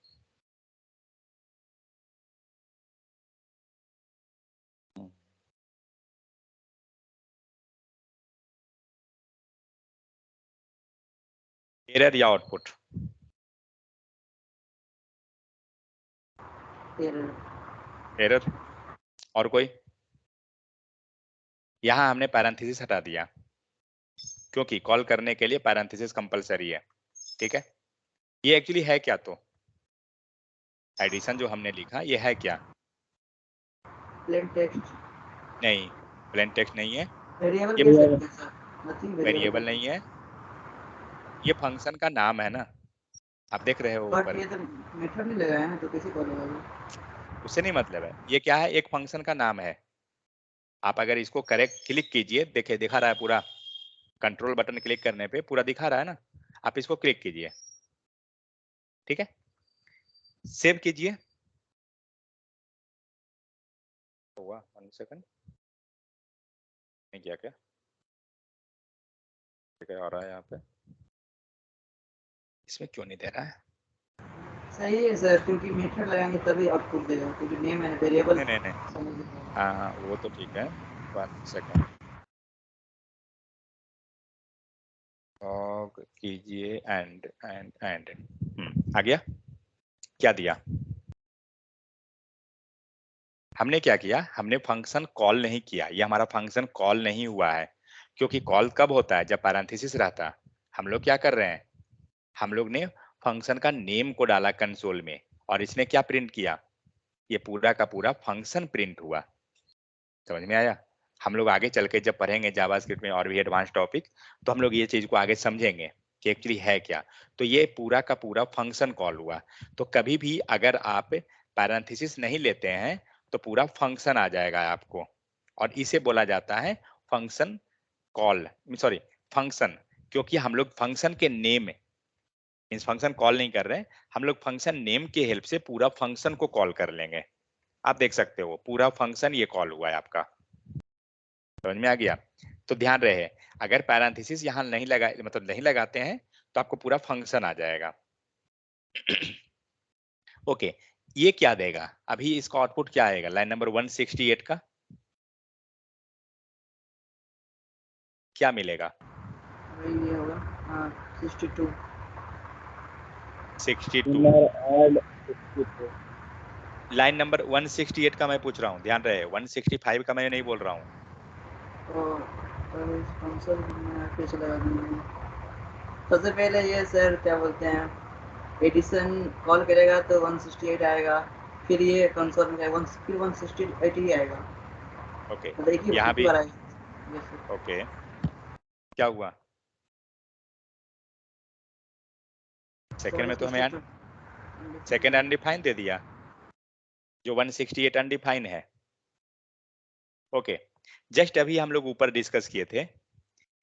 एरर या आउटपुट, एरर, और कोई, यहाँ हमने पैरेंथेसिस हटा दिया क्योंकि कॉल करने के लिए पैरेंथेसिस कंपलसरी है, ठीक है। ये एक्चुअली है क्या, तो एडिशन जो हमने लिखा ये है क्या, प्लेन टेक्स्ट, नहीं प्लेन टेक्स्ट नहीं है, वेरिएबल ये कह सकते हैं सर, नथिंग वेरिएबल नहीं है, ये फंक्शन का नाम है ना, आप देख रहे हो बट ऊपर, ये तो मेथड नहीं लगाया है तो कैसे कॉल होगा, उससे नहीं मतलब है, ये क्या है, एक फंक्शन का नाम है। आप अगर इसको करेक्ट क्लिक कीजिए, देखिए दिखा रहा है पूरा, कंट्रोल बटन क्लिक करने पे पूरा दिखा रहा है ना, आप इसको क्लिक कीजिए, ठीक है, सेव कीजिए। हुआ 1 सेकंड, नहीं किया क्या, क्या आ रहा है यहाँ पे, इसमें क्यों नहीं दे रहा है, सही है सर, क्योंकि मेथड लगाएंगे तभी आउटपुट देगा, क्योंकि नेम एंड वेरिएबल नहीं, हाँ वो तो ठीक है, 1 सेकंड, लॉग कीजिए एंड आ गया, क्या दिया, हमने क्या किया, हमने फंक्शन कॉल नहीं किया, ये हमारा फंक्शन कॉल नहीं हुआ है, क्योंकि कॉल कब होता है, जब पैरेंथेसिस रहता है। हम लोग क्या कर रहे हैं, हम लोग ने फंक्शन का नेम को डाला कंसोल में, और इसने क्या प्रिंट किया, ये पूरा का पूरा फंक्शन प्रिंट हुआ, समझ में आया। हम लोग आगे चल के जब पढ़ेंगे जावास्क्रिप्ट में और भी एडवांस टॉपिक, तो हम लोग ये चीज को आगे समझेंगे कि एक्चुअली है क्या। तो ये पूरा का पूरा फंक्शन कॉल हुआ। तो कभी भी अगर आप पैरेंथेसिस नहीं लेते हैं तो पूरा फंक्शन आ जाएगा आपको, और इसे बोला जाता है फंक्शन कॉल, सॉरी फंक्शन, क्योंकि हम लोग फंक्शन के नेम, मींस फंक्शन कॉल नहीं कर रहे हैं, हम लोग फंक्शन नेम के हेल्प से पूरा फंक्शन को कॉल कर लेंगे। आप देख सकते हो पूरा फंक्शन ये कॉल हुआ है आपका, समझ में आ गया। तो ध्यान रहे, अगर पैरेंथेसिस यहाँ नहीं लगा, मतलब नहीं लगाते हैं, तो आपको पूरा फंक्शन आ जाएगा। ओके, ये क्या देगा, अभी इसका आउटपुट क्या आएगा, लाइन नंबर 168 का क्या मिलेगा, वही ये होगा, हाँ 62 ऐड 62 लाइन नंबर 168 का मैं पूछ रहा हूँ, ध्यान रहे, 165 का मैं नहीं बोल रहा हूँ। तो इस फंक्शन में कैसे लगा दूंगा, सबसे पहले ये सर क्या बोलते हैं, एडिशन कॉल करेगा तो 168 आएगा, फिर ये कंसोल में जाएगा, फिर 168 ही आएगा, ओके, मतलब एक ही यहाँ भी बार आएगा। Yes, sir. ओके, क्या हुआ, सेकंड में तो हमें 162 सेकंड अनडिफाइन दे दिया, जो 168 अनडिफाइन है। ओके, जस्ट अभी हम लोग ऊपर डिस्कस किए थे,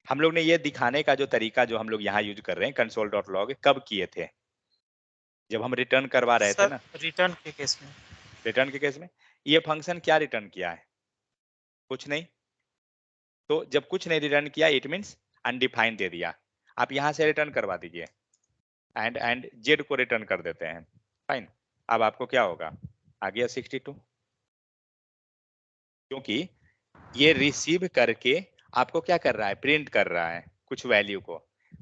हम लोग ने ये दिखाने का जो तरीका जो हम लोग यहाँ यूज कर रहे हैं console.log, कब किए थे, जब हम रिटर्न करवा रहे थे सर ना, रिटर्न के केस में। रिटर्न के केस में ये फंक्शन क्या रिटर्न किया है, कुछ नहीं, तो जब कुछ नहीं रिटर्न किया इट मींस अनडिफाइंड दे दिया। आप यहाँ से रिटर्न करवा दीजिए, एंड जेड को रिटर्न कर देते हैं, फाइन, अब आपको क्या होगा, आ गया 62, क्योंकि ये रिसीव करके आपको क्या कर रहा है, प्रिंट कर रहा है कुछ वैल्यू को,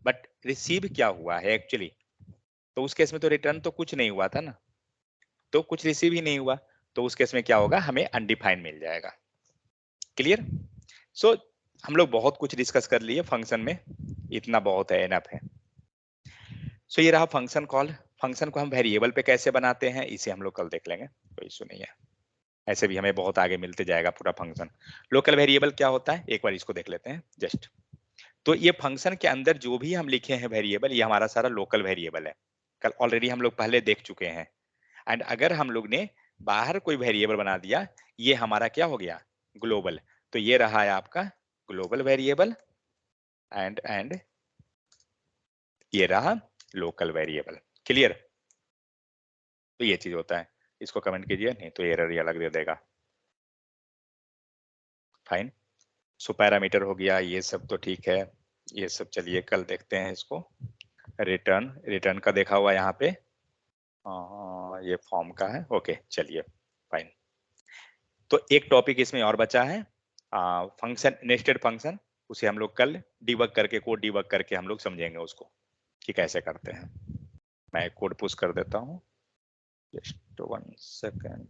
बट रिसीव क्या हुआ है एक्चुअली, तो उस केस में तो रिटर्न तो कुछ नहीं हुआ था ना, तो कुछ रिसीव ही नहीं हुआ, तो उस केस में क्या होगा, हमें अनडिफाइंड मिल जाएगा। क्लियर? सो हम लोग बहुत कुछ डिस्कस कर लिए फंक्शन में, इतना बहुत है, एनफ है। सो ये रहा फंक्शन कॉल। फंक्शन को हम वेरिएबल पे कैसे बनाते हैं इसे हम लोग कल देख लेंगे, कोई इशू नहीं है, ऐसे भी हमें बहुत आगे मिलते जाएगा पूरा फंक्शन। लोकल वेरिएबल क्या होता है, एक बार इसको देख लेते हैं जस्ट। तो ये फंक्शन के अंदर जो भी हम लिखे हैं वेरिएबल, ये हमारा सारा लोकल वेरिएबल है, कल ऑलरेडी हम लोग पहले देख चुके हैं। एंड अगर हम लोग ने बाहर कोई वेरिएबल बना दिया, ये हमारा क्या हो गया, ग्लोबल। तो ये रहा है आपका ग्लोबल वेरिएबल, एंड ये रहा लोकल वेरिएबल। क्लियर? तो ये चीज होता है, इसको कमेंट कीजिए, नहीं तो एरर ही अलग दे देगा। फाइन। सो पैरामीटर हो गया, ये सब तो ठीक है, ये सब चलिए कल देखते हैं इसको। रिटर्न का देखा हुआ यहाँ पे, ये फॉर्म का है, ओके चलिए फाइन। तो एक टॉपिक इसमें और बचा है, फंक्शन, नेस्टेड फंक्शन, उसे हम लोग कल डिबग करके, कोड डिबग करके हम लोग समझेंगे उसको कि कैसे करते हैं। मैं कोड पुश कर देता हूँ, जस्ट 1 सेकेंड।